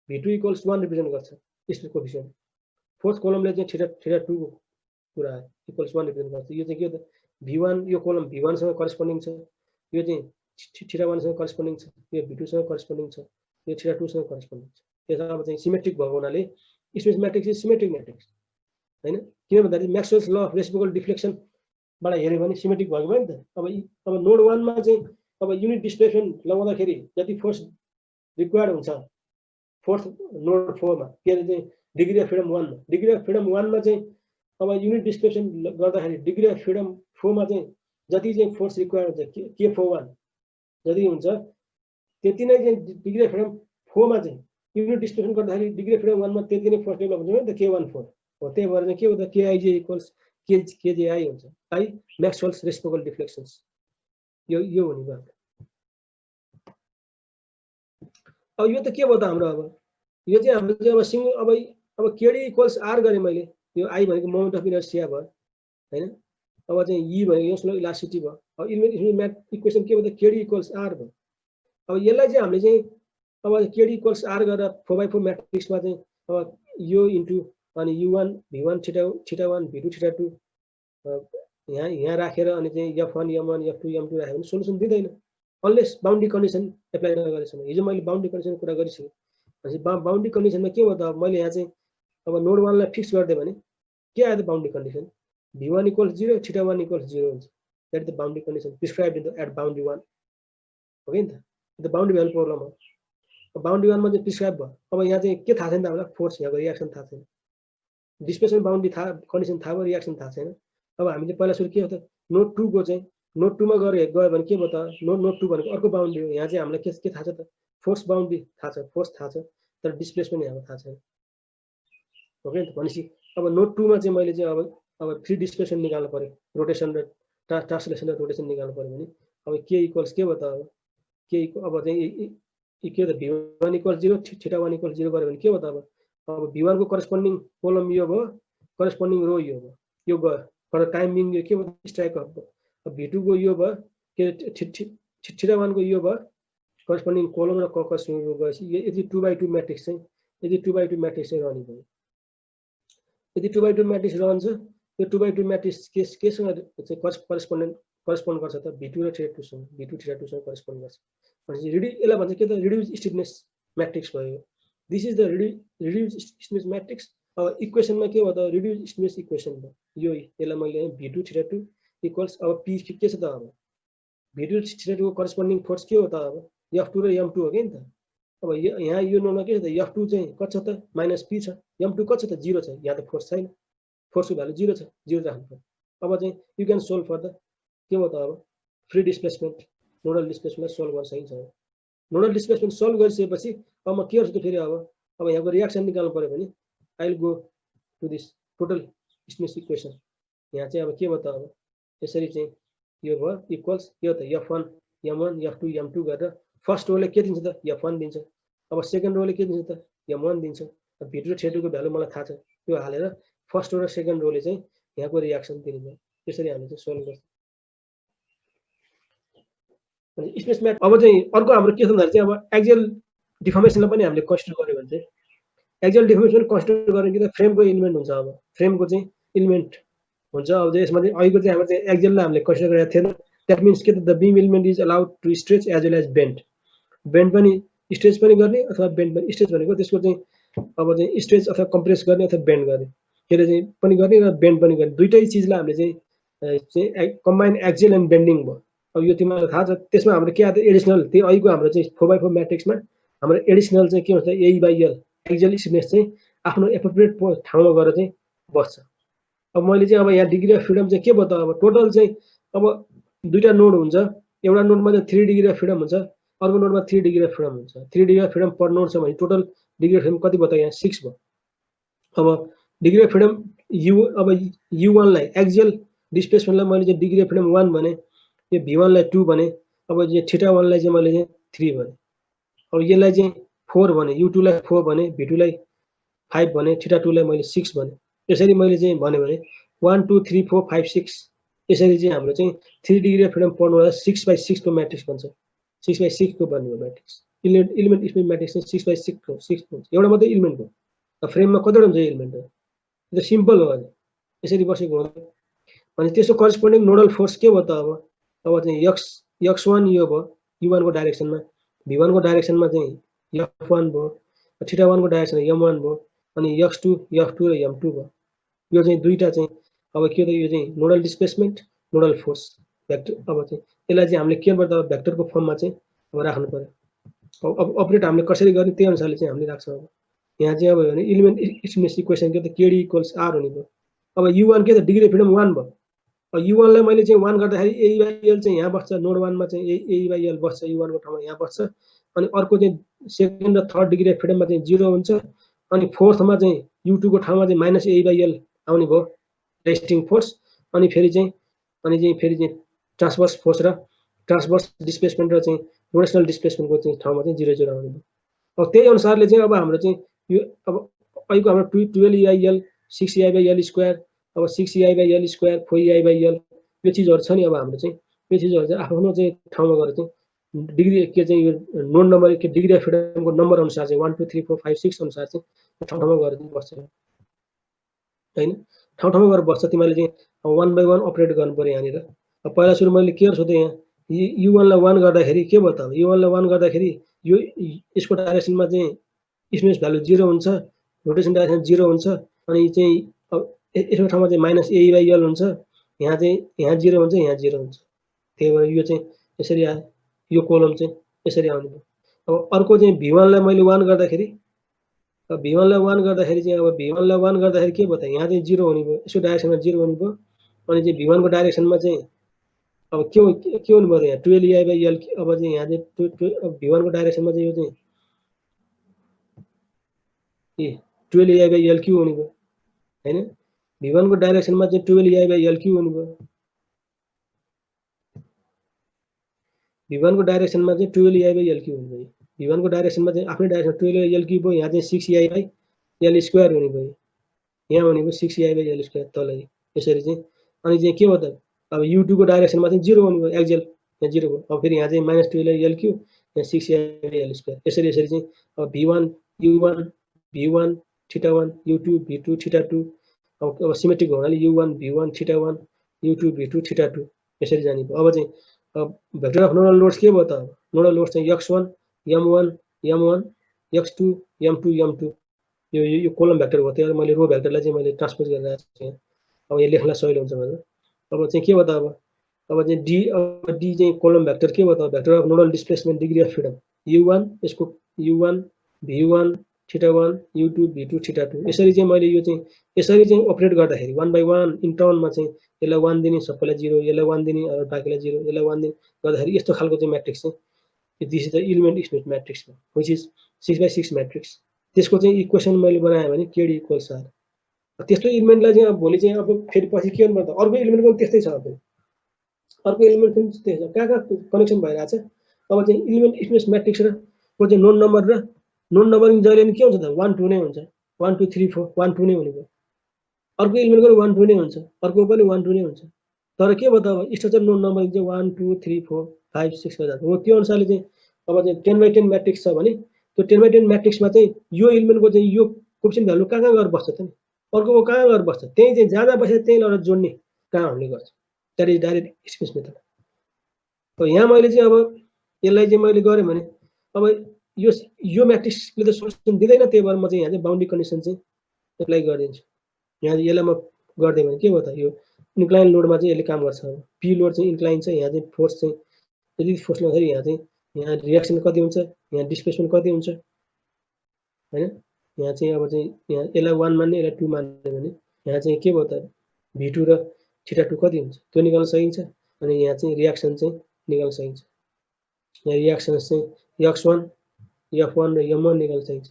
V2 इक्वल्स 1 रिप्रेजेन्ट गर्छ स्ट्रेस कोएफिसिएन्ट। फोर्थ कलमले चाहिँ थीटा 2 को कुरा इक्वल्स 1 रिप्रेजेन्ट गर्छ। यो चाहिँ के हो त V1 यो कलम V1 सँग करेस्पोन्डिङ छ, यो चाहिँ थीटा 1 सँग करेस्पोन्डिङ छ, यो V2 सँग करेस्पोन्डिङ छ, यो थीटा 2 सँग करेस्पोन्डिङ छ। त्यसमा अब चाहिँ सिमेट्रिक भएको हुनाले space matrix is symmetric matrix हैन। किन भन्दाखेरि म्याक्सवेल्स ल अफ रेसिप्रोकल डिफ्लेक्सन बाट हेर्यो भने सिमेट्रिक भएको भयो नि त। अब नोड 1 मा चाहिँ अब युनिट डिस्प्लेसमेन्ट लगाउँदाखेरि जति फोर्स रिक्वायर्ड हुन्छ फोर्थ नोड 4 मा के चाहिँ डिग्री अफ फ्रिडम 1 मा, डिग्री अफ फ्रिडम 1 मा चाहिँ अब युनिट डिस्प्लेसमेन्ट गर्दाखेरि डिग्री अफ फ्रिडम 4 मा चाहिँ जति चाहिँ फोर्स रिक्वायर्ड हुन्छ K41 जति हुन्छ त्यति नै चाहिँ डिग्री अफ फ्रिडम 4 मा चाहिँ युनिट डिस्प्लेसमेन्ट गर्दाखेरि डिग्री अफ फ्रिडम 1 मा त्यति नै फोर्स डेभलप हुन्छ नि त K14 हो। त्यही भएर चाहिँ के हुन्छ KIJ इक्वल्स KJI हुन्छ बाइ म्याक्सवेल्स रेसिप्रोकल डिफ्लेक्सन्स। यो हुने भयो। अब यो त के भयो त हाम्रो अब यो चाहिँ हाम्रो चाहिँ अब सिंगल अब KD इक्वल्स R गरे मैले, यो I भनेको मोमेन्ट अफ इनर्सिया भयो हैन। अब चाहिँ E भनेको यसको इलास्टिसिटी भयो। अब इक्वेसन के भयो त KD इक्वल्स R भयो। अब यसलाई चाहिँ हामीले चाहिँ अब KD इक्वल्स R गरेर 4/4 म्याट्रिक्समा चाहिँ अब यो इन्टु अनि U1 V1 theta 1 V2 theta 2 यहाँ राखेर अनि चाहिँ F1 M1 F2 M2 राख्यो भने सोलुसन दिँदैन अनलेस बाउन्ड्री कन्डिसन एप्लाई नगरेसम्म। हिजो मैले बाउन्ड्री कन्डिसन कुरा गरिसकेँ। भनेपछि बाउन्ड्री कन्डिसनमा के भयो त मैले यहाँ चाहिँ अब नोड 1 लाई फिक्स गरिदिएँ भने के आयो त boundary condition V1 equals 0 theta 1 equals 0 हुन्छ। That is the boundary condition prescribed in the at boundary 1 हो नि त। द बाउन्ड्री भ्यालु प्रब्लम हो। बाउन्ड्री 1 मा चाहिँ प्रिस्क्राइब भयो। अब यहाँ चाहिँ के थाहा छैन त हामीलाई फोर्स यहाँको रियाक्सन थाहा छैन, डिस्प्लेसमेन्ट बाउन्ड्री थाहा कन्डिसन थाहा भयो, रियाक्सन थाहा छैन। अब हामीले पहिला सुरु के हो त नोड 2 को चाहिँ नोड 2 मा गयो भने के भयो त नोड 2 भनेको अर्को बाउन्ड्री हो। यहाँ चाहिँ हामीलाई के थाहा छ त फोर्स बाउन्ड्री थाहा छ, फोर्स थाहा छ तर डिस्प्लेसमेन्ट यहाँको थाहा छैन हो नि त। भनेपछि अब नोड 2 मा चाहिँ मैले चाहिँ अब फ्री डिस्प्लेसमेन्ट निकाल्नु पर्यो, रोटेसन र ट्रान्सलेसन र रोटेसन निकाल्नु पर्यो भने अब के इक्वल्स के भयो त अब के अब चाहिँ के त V1 इक्वल्स 0 थीटा 1 इक्वल्स 0 गऱ्यो भने के भयो त अब V1 को करस्पोन्डिङ कोलम यो भयो, करस्पोन्डिङ रो यो भयो, यो गयो फर टाइमिङ यो के भयो स्ट्राइक अफ भयो। अब V2 को यो भयो के थीटा 1 को यो भयो करस्पोन्डिङ कोलम र ककस रो गएपछि यदि 2/2 म्याट्रिक्स चाहिँ यदि 2/2 म्याट्रिक्स चाहिँ रहने भयो। यदि 2/2 म्याट्रिक्स रहन्छ यो 2/2 म्याट्रिक्स केसँग चाहिँ करस्पोन्ड गर्छ त V2 र थीटा 2 सँग, V2 थीटा 2 सँग करस्पोन्ड गर्छ। भनेपछि यसलाई भन्छ के त रिड्युस स्टिफनेस म्याट्रिक्स भयो। This is the reduce stiffness matrix. अब इक्वेसनमा के भयो त रिड्युस स्टिफनेस इक्वेसन भयो यो। यसलाई मैले V2 थीटा 2 इक्वल्स अब P के छ त अब V2 थीटा 2 को करस्पोन्डिङ फोर्स के हो त अब F2 र M2 हो के नि त। अब यहाँ यो नोडमा के छ त F2 चाहिँ कति छ त -P छ, M2 कति छ त 0 छ। यहाँ त फोर्स छैन, फोर्सको भ्यालु 0 छ, 0 राख्नु पर्यो। अब चाहिँ you can solve for the के भयो त अब free displacement nodal displacement solve गर्न सकिन्छ। नोडल डिस्प्लेसमेन्ट सोल्भ गरिसकेपछि अब म के गर्छु त फेरि अब यहाँको रियाक्सन निकाल्नु पर्यो भने I will go to this total stiffness equation. यहाँ चाहिँ अब के भयो त अब यसरी चाहिँ यो भयो इक्वल्स यो त F1 M1 F2 M2 गरेर फर्स्ट रोले के दिन्छ त F1 दिन्छ। अब सेकेन्ड रोले के दिन्छ त M1 दिन्छ। V2 र थीटा 2 को भ्यालु मलाई थाहा छ, त्यो हालेर फर्स्ट रो र सेकेन्ड रोले चाहिँ यहाँको रियाक्सन दिन्छ। त्यसरी हामीले चाहिँ सोल्भ गर्छौँ। स्पेस म्याट अब चाहिँ अर्को हाम्रो के छ भन्दा चाहिँ अब एक्जियल डिफर्मेसनलाई पनि हामीले कन्सिडर गर्यो भने चाहिँ एक्जियल डिफर्मेसन कन्सिडर गर्ने कि त फ्रेमको इलिमेन्ट हुन्छ। अब फ्रेमको चाहिँ इलिमेन्ट हुन्छ। अब यसमा चाहिँ अहिलेको चाहिँ हाम्रो चाहिँ एक्जियललाई हामीले कन्सिडर गरेको थिएन। द्याट मिन्स के त the beam element is allowed to stretch as well as bend. Bend पनि स्ट्रेच पनि गर्ने अथवा बेन्ड पनि। स्ट्रेच भनेको त्यसको चाहिँ अब चाहिँ स्ट्रेच अथवा कम्प्रेस गर्ने अथवा बेन्ड गर्ने त्यसले चाहिँ पनि गर्ने र बेन्ड पनि गर्ने। दुईटै चिजलाई हामीले चाहिँ कम्बाइन एक्जियल एन्ड बेन्डिङ भयो। अब यो तिमीलाई थाहा छ। त्यसमा हाम्रो के आयो एडिसनल त्यही अहिलेको हाम्रो चाहिँ 4/4 म्याट्रिक्समा हाम्रो एडिसनल चाहिँ के हुन्छ A/L एक्जियल स्टिफनेस चाहिँ आफ्नो एप्रोप्रिएट ठाउँमा गएर चाहिँ बस्छ। अब मैले चाहिँ अब यहाँ डिग्री अफ फ्रिडम चाहिँ के भयो त अब टोटल चाहिँ अब दुईटा नोड हुन्छ। एउटा नोडमा चाहिँ 3 डिग्री अफ फ्रिडम हुन्छ, अर्को नोडमा 3 डिग्री अफ फ्रिडम हुन्छ। 3 degree of freedom per node छ भने टोटल डिग्री अफ फ्रिडम कति भयो त यहाँ 6 भयो। अब डिग्री अफ फ्रिडम अब U1 लाई एक्जियल डिस्प्लेसमेन्टलाई मैले चाहिँ डिग्री अफ फ्रिडम 1 भने, यो V1 लाई 2 भने, अब यो थीटा 1 लाई चाहिँ मैले चाहिँ 3 भने, अब यसलाई चाहिँ 4 भने, U2 लाई 4 भने, V2 लाई 5 भने, थीटा 2 लाई मैले 6 भने। यसरी मैले चाहिँ भन्यो भने 1 2 3 4 5 6 यसरी चाहिँ हाम्रो चाहिँ 3 डिग्री अफ फ्रिडम पढ्नुलाई 6/6 को म्याट्रिक्स भन्छ 6/6 को बन्ने हो म्याट्रिक्स इलिमेन्ट स्पेस म्याट्रिक्स चाहिँ 6/6 को 6 हुन्छ एउटा मात्रै इलिमेन्ट हो फ्रेममा कतिवटा हुन्छ इलिमेन्ट हो त्यो सिम्पल हो यसरी बसेको हो अनि त्यसको करेस्पोन्डिङ नोडल फोर्स के भयो त अब चाहिँ x1 यो भयो u1 को डाइरेक्सनमा v1 को डाइरेक्सनमा चाहिँ f1 भयो θ1 को डाइरेक्सनमा m1 भयो अनि x2 f2 र m2 भयो यो चाहिँ दुईटा चाहिँ अब के त यो चाहिँ nodal displacement nodal force vector अब चाहिँ यसलाई चाहिँ हामीले के गर्दा भेक्टरको फर्ममा चाहिँ अब राख्नु पर्यो अब अपडेट हामीले कसरी गर्ने त्यही अनुसारले चाहिँ हामीले राख्छौँ अब यहाँ चाहिँ अब भने इलिमेन्ट स्पेस इक्वेसन के त kd = r हुने भयो अब u1 के त डिग्री अफ फ्रिडम 1 भयो अब u1 लाई मैले चाहिँ 1 गर्दाखेरि a/l चाहिँ यहाँ बस्छ नोड 1 मा चाहिँ a/l बस्छ u1 को ठाउँमा यहाँ बस्छ अनि अर्को चाहिँ सेकेन्ड र थर्ड डिग्री अफ फ्रिडममा चाहिँ 0 हुन्छ अनि फोर्थमा चाहिँ u2 को ठाउँमा चाहिँ -a/l आउने भयो रेस्टिङ फोर्स अनि फेरि चाहिँ ट्रान्सभर्स फोर्स र ट्रान्सभर्स डिस्प्लेसमेन्ट र चाहिँ रोटेशनल डिस्प्लेसमेन्टको चाहिँ ठाउँमा चाहिँ 0 0 आउने भयो अब त्यही अनुसारले चाहिँ अब हाम्रो चाहिँ यो अब अहिलेको हाम्रो 12ei/l 6ei/l² अब 6ei/l² 4ei/l यो चिजहरु छ नि अब हाम्रो चाहिँ यो चिजहरु चाहिँ आफ्नो चाहिँ ठाउँमा गएर चाहिँ डिग्री के चाहिँ यो नोड नम्बर के डिग्री अफ फ्रिडमको नम्बर अनुसार चाहिँ 1 2 3 4 5 6 अनुसार चाहिँ ठाउँमा गएर बस्छ हैन ठाउँमा गएर बस्छ तिमीले चाहिँ 1 by 1 अपरेट गर्नु पर्यो यहाँनिर अब पहिला सुरु मैले के सोधे यहाँ u1 लाई 1 गर्दाखेरि के भयो त u1 लाई 1 गर्दाखेरि यो यसको डाइरेक्सनमा चाहिँ स्पेस भ्यालु 0 हुन्छ रोटेसन डाइरेक्सन 0 हुन्छ अनि चाहिँ अब यसको ठाउँमा चाहिँ -a/l हुन्छ यहाँ चाहिँ यहाँ 0 हुन्छ यहाँ 0 हुन्छ त्यही भएर यो चाहिँ यसरी आयो यो कोलम चाहिँ यसरी आउने भयो अब अर्को चाहिँ v1 लाई मैले 1 गर्दाखेरि अब v1 लाई 1 गर्दाखेरि चाहिँ अब v1 लाई 1 गर्दाखेरि के भयो त यहाँ चाहिँ 0 हुने भयो यसको डाइरेक्सनमा 0 हुने भयो अनि चाहिँ v1 को डाइरेक्सनमा चाहिँ अब के हुनु भयो यहाँ 12ei/l अब चाहिँ यहाँ चाहिँ v1 को डाइरेक्सनमा चाहिँ यो चाहिँ 12ei/l हुने भयो हैन v1 को डाइरेक्सनमा चाहिँ 12ei/l हुने भयो v1 को डाइरेक्सनमा चाहिँ 12ei/l हुने भयो v1 को डाइरेक्सनमा चाहिँ आफ्नै डाइरेक्सन 12ei/l भयो यहाँ चाहिँ 6ei/l² हुने भयो यहाँ हुने भयो 6ei/l² तल यसरी चाहिँ अनि चाहिँ के भयो त अब u2 को डाइरेक्सनमा चाहिँ 0 हुने भयो एक्जेल यहाँ 0 भयो अब फेरि यहाँ चाहिँ -12ei/l यहाँ 6ei/l² यसरी चाहिँ अब v1 u1 v1 θ1 u2 v2 θ2 अब सिमेट्रिक हुनाले u1 v1 θ1 u2 v2 θ2 यसरी जाने भयो अब चाहिँ अब भेक्टर अफ नोडल लोड्स के भयो त नोडल लोड्स चाहिँ x1 m1 m1 x2 m2 m2 यो कोलम भेक्टर हो त्यही मैले रो भेक्टरलाई चाहिँ मैले ट्रान्सपोज गरेर चाहिँ अब यो लेख्न सजिलो हुन्छ भनेर अब चाहिँ के भयो त अब चाहिँ d चाहिँ कोलम भेक्टर के भयो त vector of nodal displacement degree of freedom u1 यसको u1 v1 θ1 u2 v2 θ2 यसरी चाहिँ मैले यो चाहिँ यसरी चाहिँ अपडेट गर्दाखेरि 1 by 1 इन टर्नमा चाहिँ यसलाई 1 दिने सबैलाई 0 यसलाई 1 दिने अरु बाकीलाई 0 यसलाई 1 दिने गर्दाखेरि यस्तो खालको चाहिँ म्याट्रिक्स चाहिँ this is the element space matrix which is 6/6 matrix त्यसको चाहिँ इक्वेसन मैले बनाए भने kd = r त्यस्तो एलिमेन्टलाई चाहिँ अब भोलि चाहिँ अब फेरि पछि के गर्नु पर्छ अर्को एलिमेन्ट पनि त्यस्तै छ अब अर्को एलिमेन्ट पनि त्यस्तै छ कहाँ कनेक्सन भइराछ अब चाहिँ एलिमेन्ट स्पेस म्याट्रिक्स र को चाहिँ नोड नम्बरिङ जहिले पनि के हुन्छ त 1 2 नै हुन्छ 1 2 3 4 1 2 नै हुने भयो अर्को एलिमेन्टको 1 2 नै हुन्छ अर्को पनि 1 2 नै हुन्छ तर के भयो त अब स्ट्रक्चर नोड नम्बरिङ चाहिँ 1 2 3 4 5 6 गर्दा हो त्यो अनुसारले चाहिँ अब चाहिँ 10/10 म्याट्रिक्स छ भने त्यो 10/10 म्याट्रिक्समा चाहिँ यो एलिमेन्टको चाहिँ यो कोएफिसिएन्ट भ्यालु कहाँ गएर बस्छ त नि अर्कोको कहाँ गएर बस्छ त्यही चाहिँ जहाँ बसेर त्यही लगेर जोड्ने काम हामीले गर्छ that is direct space method अब यहाँ मैले चाहिँ अब यसलाई चाहिँ मैले गरे भने अब यो म्याट्रिक्सले त सोल्युसन दिँदैन त्यही भएर म चाहिँ यहाँ चाहिँ बाउन्ड्री कन्डिसन चाहिँ एप्लाई गरिदिन्छु यहाँ यसलाई म गर्दै भने के भयो त यो इन्क्लाइन लोडमा चाहिँ यसले काम गर्छ अब पी लोड चाहिँ इन्क्लाइन छ यहाँ चाहिँ फोर्स चाहिँ यदि फोर्स लाग्दाखेरि यहाँ चाहिँ यहाँ रिएक्सन कति हुन्छ यहाँ डिस्प्लेसमेन्ट कति हुन्छ हैन यहाँ चाहिँ अब चाहिँ यहाँ यसलाई 1 मान्ने यसलाई 2 मान्ने भने यहाँ चाहिँ के भयो त v2 र θ2 कति हुन्छ त्यो निकाल्न सकिन्छ अनि यहाँ चाहिँ रिएक्सन चाहिँ निकाल्न सकिन्छ यहाँ रिएक्सन चाहिँ x1 f1 र m1 निकाल्न सकिन्छ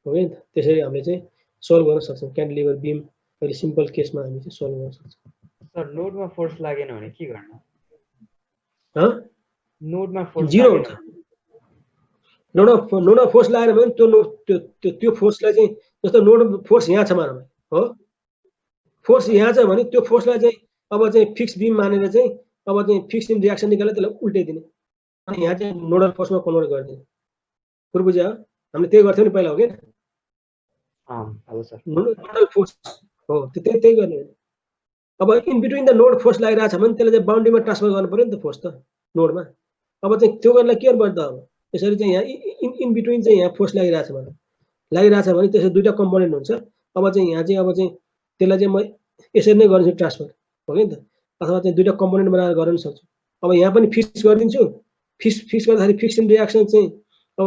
हो नि त त्यसरी हामीले चाहिँ सल्भ गर्न सक्छौं क्यान्टिलिभर बीम अहिले सिम्पल केसमा हामी चाहिँ सल्भ गर्न सक्छौं सर लोडमा फोर्स लागेन भने के गर्नु ह नोडमा फोर्स 0 हुन्छ नोडमा फोर्स लागेन भने त्यो फोर्सलाई चाहिँ जस्तो नोड फोर्स यहाँ छ मानौँ हो फोर्स यहाँ छ भने त्यो फोर्सलाई चाहिँ अब चाहिँ फिक्स बिम मानेर चाहिँ अब चाहिँ फिक्स बिम रियाक्सन निकालेर त्यसलाई उल्टाइदिने अनि यहाँ चाहिँ नोडल फोर्समा कन्भर्ट गरिदिने कुरो बुझ्यो हामीले त्यही गर्थ्यौँ नि पहिला हो कि अब सर नोडल फोर्स हो त्यही गर्ने अब in between the node force लागिरहेको छ भने त्यसलाई चाहिँ बाउन्ड्रीमा ट्रान्सफर गर्नु पर्यो नि त फोर्स त नोडमा अब चाहिँ त्यो गर्नलाई के गर्नुपर्छ त अब यसरी चाहिँ यहाँ इन बिट्विन चाहिँ यहाँ फोर्स लागिरहेको छ भने त्यसको दुईवटा कम्पोनेन्ट हुन्छ अब चाहिँ यहाँ चाहिँ त्यसलाई चाहिँ म यसरी नै गर्छु ट्रान्सफर हो कि त अथवा चाहिँ दुईवटा कम्पोनेन्ट बनाएर गर्न सक्छु अब यहाँ पनि फिक्स गरिदिन्छु फिक्स गर्दाखेरि फिक्सन रियाक्सन चाहिँ अब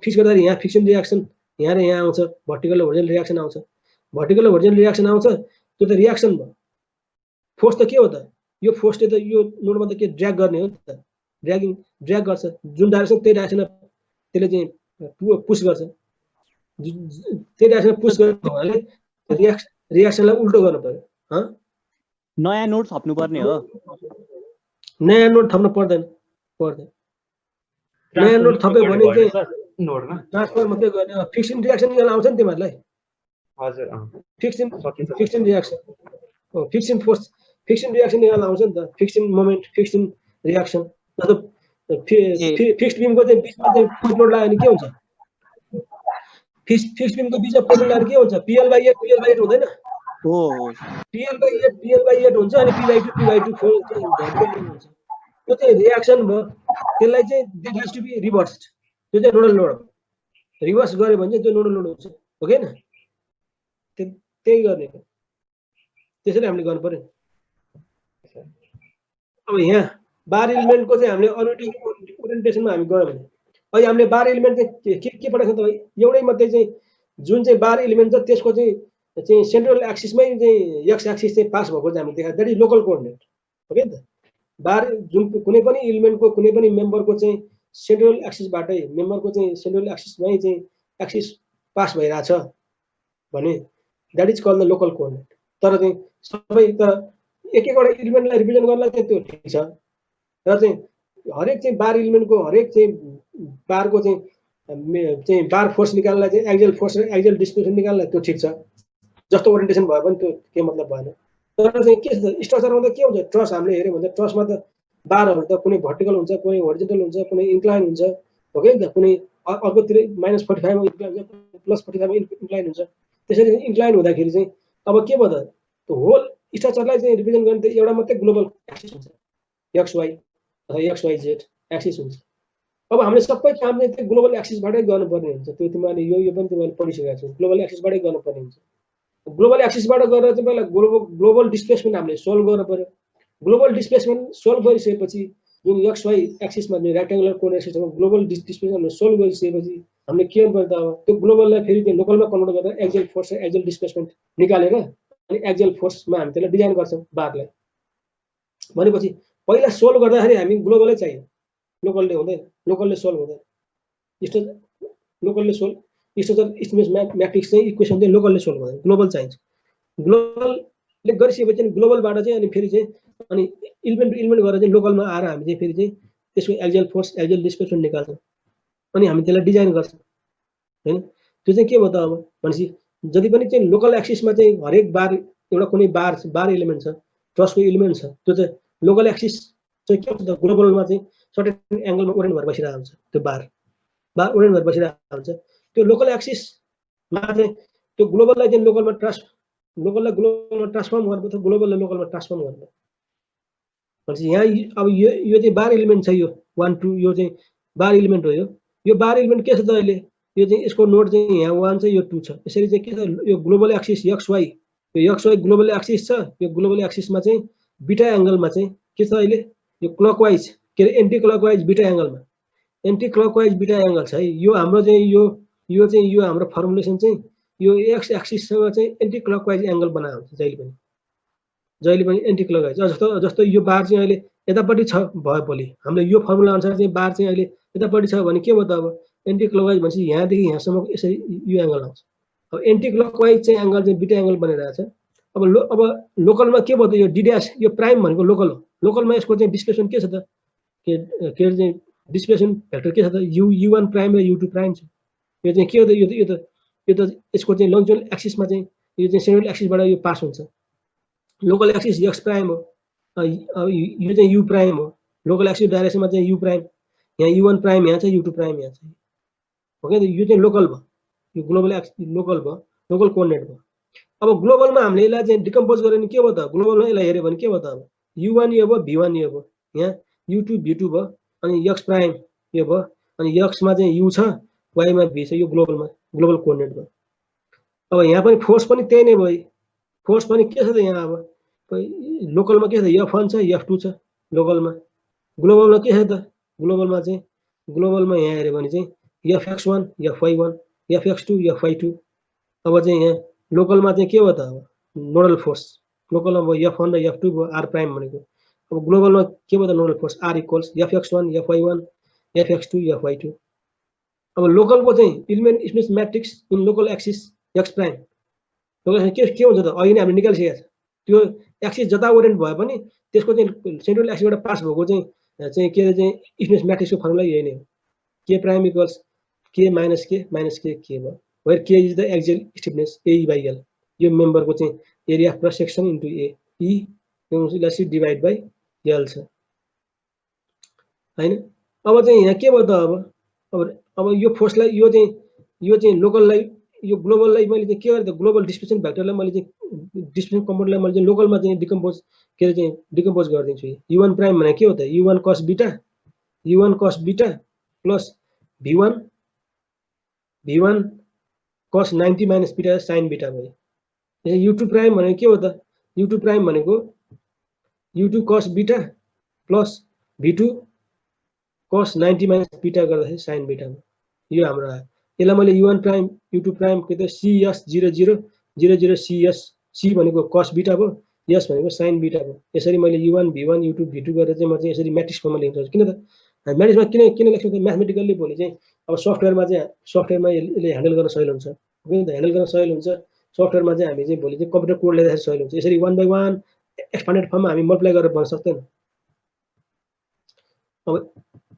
फिक्स गर्दाखेरि यहाँ फिक्सन रियाक्सन यहाँ र यहाँ आउँछ भर्टिकल र होरिजोन्टल रियाक्सन आउँछ भर्टिकल र होरिजोन्टल रियाक्सन आउँछ त्यो त रियाक्सन भयो फोर्स त के हो त यो फोर्सले त यो नोडमा त के ड्र्याग गर्ने हो नि त ड्र्याग गर्छ जुन डाइरेक्सन त्यही डाइरेक्सनमा त्यसले चाहिँ पुस गर्छ त्यही डाइरेक्सनमा पुस गर्नु भने रियाक्सनलाई उल्टो गर्नु पर्यो नयाँ नोड थप्नु पर्ने हो नयाँ नोड थप्नु पर्दैन नयाँ नोड थप्यो भने चाहिँ नोडमा ट्रान्सफर मात्रै गर्ने फिक्सन रियाक्सन निकाल्न आउँछ नि तिमीहरूलाई हजुर फिक्सन रियाक्सन हो फिक्सन फोर्स फिक्सन रियाक्सन निकाल्न आउँछ नि त fixed end moment fixed end reaction fixed बिमको चाहिँ बिचमा चाहिँ पोइन्ट लोड लाग्यो भने के हुन्छ फिक्स्ड बिमको बिचमा पोइन्ट लोड लाग्यो के हुन्छ PL/8 हुँदैन हो PL/8 हुन्छ अनि P/2 हुन्छ त्यो चाहिँ रियाक्सन भयो त्यसलाई चाहिँ द्याट हेज टु बी रिभर्स्ड त्यो चाहिँ नोडल लोड हो रिभर्स गर्यो भने चाहिँ त्यो नोडल लोड हुन्छ हो कि त्यही गर्ने त्यसरी हामीले गर्नु पर्यो अब यहाँ बार एलिमेन्टको चाहिँ हामीले ओरिएन्टेसनमा हामी गयौँ भने अहिले हामीले बार एलिमेन्ट चाहिँ के पठाएको छ त एउटै मात्रै चाहिँ जुन चाहिँ बार एलिमेन्ट छ त्यसको चाहिँ सेन्ट्रल एक्सिसमै चाहिँ एक्स एक्सिस चाहिँ पास भएको चाहिँ हामीले देखाएको द्याट इज लोकल कोअर्डिनेट हो कि त बार जुन कुनै पनि एलिमेन्टको कुनै पनि मेम्बरको चाहिँ सेन्ट्रल एक्सिसबाटै मेम्बरको चाहिँ सेन्ट्रल एक्सिसमै चाहिँ एक्सिस पास भइरहेछ भने that is called the local coordinate तर चाहिँ सबै तर एक एकवटा एलिमेन्टलाई रिप्रेजेन्ट गर्नलाई चाहिँ त्यो ठिक छ र चाहिँ हरेक चाहिँ बार एलिमेन्टको हरेक चाहिँ बारको चाहिँ बार फोर्स निकाल्नलाई चाहिँ एक्जियल फोर्स र एक्जियल डिस्प्लेसमेन्ट निकाल्नलाई त्यो ठिक छ जस्तो ओरिएन्टेसन भयो भने त्यो केही मतलब भएन तर चाहिँ के छ स्ट्रक्चरमा त के हुन्छ ट्रस हामीले हेऱ्यो भने ट्रसमा त बारहरू त कुनै भर्टिकल हुन्छ कुनै होरिजोन्टल हुन्छ कुनै इन्क्लाइन हुन्छ हो कि त कुनै अर्कोतिर -45 मा इन्क्लाइन हुन्छ +45 मा इन्क्लाइन हुन्छ त्यसरी इन्क्लाइन हुँदाखेरि चाहिँ अब के भयो त त्यो होल स्ट्रक्चरलाई चाहिँ रिप्रेजेन्ट गर्ने त एउटा मात्रै ग्लोबल एक्सिस हुन्छ XY अथवा XYZ एक्सिस हुन्छ अब हामीले सबै काम चाहिँ त्यो ग्लोबल एक्सिसबाटै गर्नुपर्ने हुन्छ त्यो तिमीहरूले यो पनि तिमीहरूले पढिसकेका छौ ग्लोबल एक्सिसबाटै गर्नुपर्ने हुन्छ ग्लोबल एक्सिसबाट गरेर चाहिँ पहिला ग्लोबल डिस्प्लेसमेन्ट हामीले सोल्भ गर्नु पर्यो ग्लोबल डिस्प्लेसमेन्ट सोल्भ गरिसकेपछि जुन XY एक्सिसमा जुन रेक्टेङ्गुलर कोअर्डिनेटमा ग्लोबल डिस्प्लेसमेन्ट हामीले सोल्भ गरिसकेपछि हामीले के गर्नु पर्यो अब त्यो ग्लोबललाई फेरि त्यो लोकलमा कन्भर्ट गरेर एक्जियल फोर्स र एक्जियल डिस्प्लेसमेन्ट निकालेर अनि एक्जियल फोर्समा हामी त्यसलाई डिजाइन गर्छौँ बारलाई भनेपछि पहिला सोल्भ गर्दाखेरि हामी ग्लोबलै चाहियो लोकलले हुँदैन लोकलले सोल्भ हुँदैन लोकलले सोल्भ स्ट्रक्चर स्टिमेट म्याट्रिक्स चाहिँ इक्वेसन चाहिँ लोकलले सोल्भ हुँदैन ग्लोबल चाहिन्छ ग्लोबलले गरिसकेपछि चाहिँ ग्लोबलबाट चाहिँ अनि फेरि चाहिँ अनि इलिमेन्ट टु इलिमेन्ट गरेर चाहिँ लोकलमा आएर हामी चाहिँ फेरि चाहिँ त्यसको एक्जियल फोर्स एक्जियल डिस्प्लेसमेन्ट निकाल्छौँ अनि हामी त्यसलाई डिजाइन गर्छौँ हैन त्यो चाहिँ के भयो त अब भनेपछि जति पनि चाहिँ लोकल एक्सिसमा चाहिँ हरेक बार एउटा कुनै बार एलिमेन्ट छ ट्रसको एलिमेन्ट छ त्यो चाहिँ लोकल एक्सिस चाहिँ के हुन्छ त ग्लोबलमा चाहिँ सर्टेन एङ्गलमा ओरिएन्ट भएर बसिरहेको हुन्छ त्यो बार ओरिएन्ट भएर बसिरहेको हुन्छ त्यो लोकल एक्सिसमा चाहिँ त्यो ग्लोबललाई चाहिँ लोकलमा ट्रान्सफर्म गर्नुपर्छ ग्लोबललाई लोकलमा ट्रान्सफर्म गर्नुपर्छ भनेपछि यहाँ अब यो चाहिँ बार एलिमेन्ट छ यो 1 2 यो चाहिँ बार एलिमेन्ट हो यो बार एलिमेन्ट के छ त अहिले यो चाहिँ यसको नोड चाहिँ यहाँ 1 छ यो 2 छ यसरी चाहिँ के छ यो ग्लोबल एक्सिस XY यो XY ग्लोबल एक्सिस छ यो ग्लोबल एक्सिसमा चाहिँ बीटा एङ्गलमा चाहिँ के छ अहिले यो क्लकवाइज के अरे एन्टी क्लकवाइज बीटा एङ्गलमा एन्टी क्लकवाइज बीटा एङ्गल छ है यो हाम्रो चाहिँ यो हाम्रो फर्मुलेसन चाहिँ यो एक्स एक्सिससँग चाहिँ एन्टी क्लकवाइज एङ्गल बनाएको हुन्छ जहिले पनि एन्टी क्लकवाइज जस्तो यो बार चाहिँ अहिले यतापट्टि छ भयो भोलि हामीले यो फर्मुला अनुसार चाहिँ बार चाहिँ अहिले यतापट्टि छ भने के भयो त अब एन्टी क्लकवाइज भनेपछि यहाँदेखि यहाँसम्म यसरी यो एङ्गल आउँछ अब एन्टी क्लकवाइज चाहिँ एङ्गल चाहिँ बीटा एङ्गल बनिरहेको छ अब लोकलमा के भयो त यो D' यो प्राइम भनेको लोकल हो लोकलमा यसको चाहिँ डिस्प्लेसमेन्ट के छ त के अरे चाहिँ डिस्प्लेसमेन्ट भेक्टर के छ त U1 प्राइम र U2 प्राइम छ यो चाहिँ के हो त यो त यसको चाहिँ लङ्चुअल एक्सिसमा चाहिँ यो चाहिँ सेन्ट्रल एक्सिसबाट यो पास हुन्छ लोकल एक्सिस एक्स प्राइम हो, यो चाहिँ यु प्राइम हो, लोकल एक्सिस डाइरेक्सनमा चाहिँ यु प्राइम, यहाँ U1 प्राइम यहाँ छ, U2 प्राइम यहाँ छ, हो क्या, यो चाहिँ लोकल भयो, यो ग्लोबल लोकल भयो, लोकल कोअर्डिनेट भयो। अब ग्लोबलमा हामीले यसलाई चाहिँ डिकम्पोज गऱ्यो भने के भयो त, ग्लोबलमा यसलाई हेऱ्यो भने के भयो त, अब U1 यो भयो, V1 यो भयो, यहाँ U2 V2 भयो, अनि एक्स प्राइम यो भयो, अनि एक्समा चाहिँ U छ, वाइमा V छ, यो ग्लोबल कोअर्डिनेट भयो। अब यहाँ पनि फोर्स पनि त्यही नै भयो, फोर्स पनि के छ त यहाँ, अब लोकलमा के छ, F1 छ, F2 छ लोकलमा, ग्लोबलमा के छ त, ग्लोबलमा यहाँ हेऱ्यो भने चाहिँ Fx1 Fy1 Fx2 Fy2। अब चाहिँ यहाँ लोकलमा चाहिँ के हो त, अब नोडल फोर्स लोकलमा भयो F1 र F2 भयो, R प्राइम भनेको। अब ग्लोबलमा के भयो त nodal force, R equals Fx1 Fy1 Fx2 Fy2। अब लोकलको चाहिँ element space matrix in local axis ex prime, local के हुन्छ त, अहिले नै हामीले निकालिसकेको छ, त्यो एक्सिस जता ओरिएन्ट भए पनि त्यसको चाहिँ सेन्ट्रल एक्सिसबाट पास भएको चाहिँ के चाहिँ स्पेस म्याट्रिक्सको फर्मुला यही नै हो, के प्राइम इक्वल्स के माइनस के भयो, वेयर के is the axial stiffness A/L, यो मेम्बरको चाहिँ area of cross section into E divide by L छ हैन। अब चाहिँ यहाँ के भयो त, अब यो फोर्सलाई यो चाहिँ लोकललाई यो ग्लोबललाई मैले चाहिँ के गरेँ त, ग्लोबल डिस्प्लेसमेन्ट भेक्टरलाई मैले चाहिँ डिस्प्लेसमेन्ट कम्पोनेन्टलाई मैले चाहिँ लोकलमा चाहिँ डिकम्पोज गरिदिन्छु। U1 प्राइम भने के हो त, U1 cos beta plus V1 cos 90 minus beta sine beta भयो। U2 प्राइम भनेको के हो त, U2 प्राइम भनेको U2 cos beta plus V2 cos 90 minus beta गर्दाखेरि साइन बीटा भयो, यो हाम्रो आयो। यसलाई मैले U1 प्राइम U2 प्राइम के त CS00 CS, C भनेको cos बीटा भयो, S भनेको साइन बीटा भयो। यसरी मैले U1 V1 U2 V2 गरेर चाहिँ म चाहिँ यसरी म्याट्रिक्स फर्ममा लेख्न सक्छु। किन त म्याट्रिक्समा किन लेख्छु त, म्याथमेटिकल्ली भोलि चाहिँ अब सफ्टवेयरमा यसले ह्यान्डल गर्न सजिलो हुन्छ, किन त ह्यान्डल गर्न सजिलो हुन्छ, सफ्टवेयरमा चाहिँ हामी चाहिँ भोलि चाहिँ कम्प्युटर कोड लेख्दाखेरि सजिलो हुन्छ। यसरी 1 बाई 1 एक्सपान्डेड फर्ममा हामी मल्टिप्लाई गरेर भन्न सक्दैन।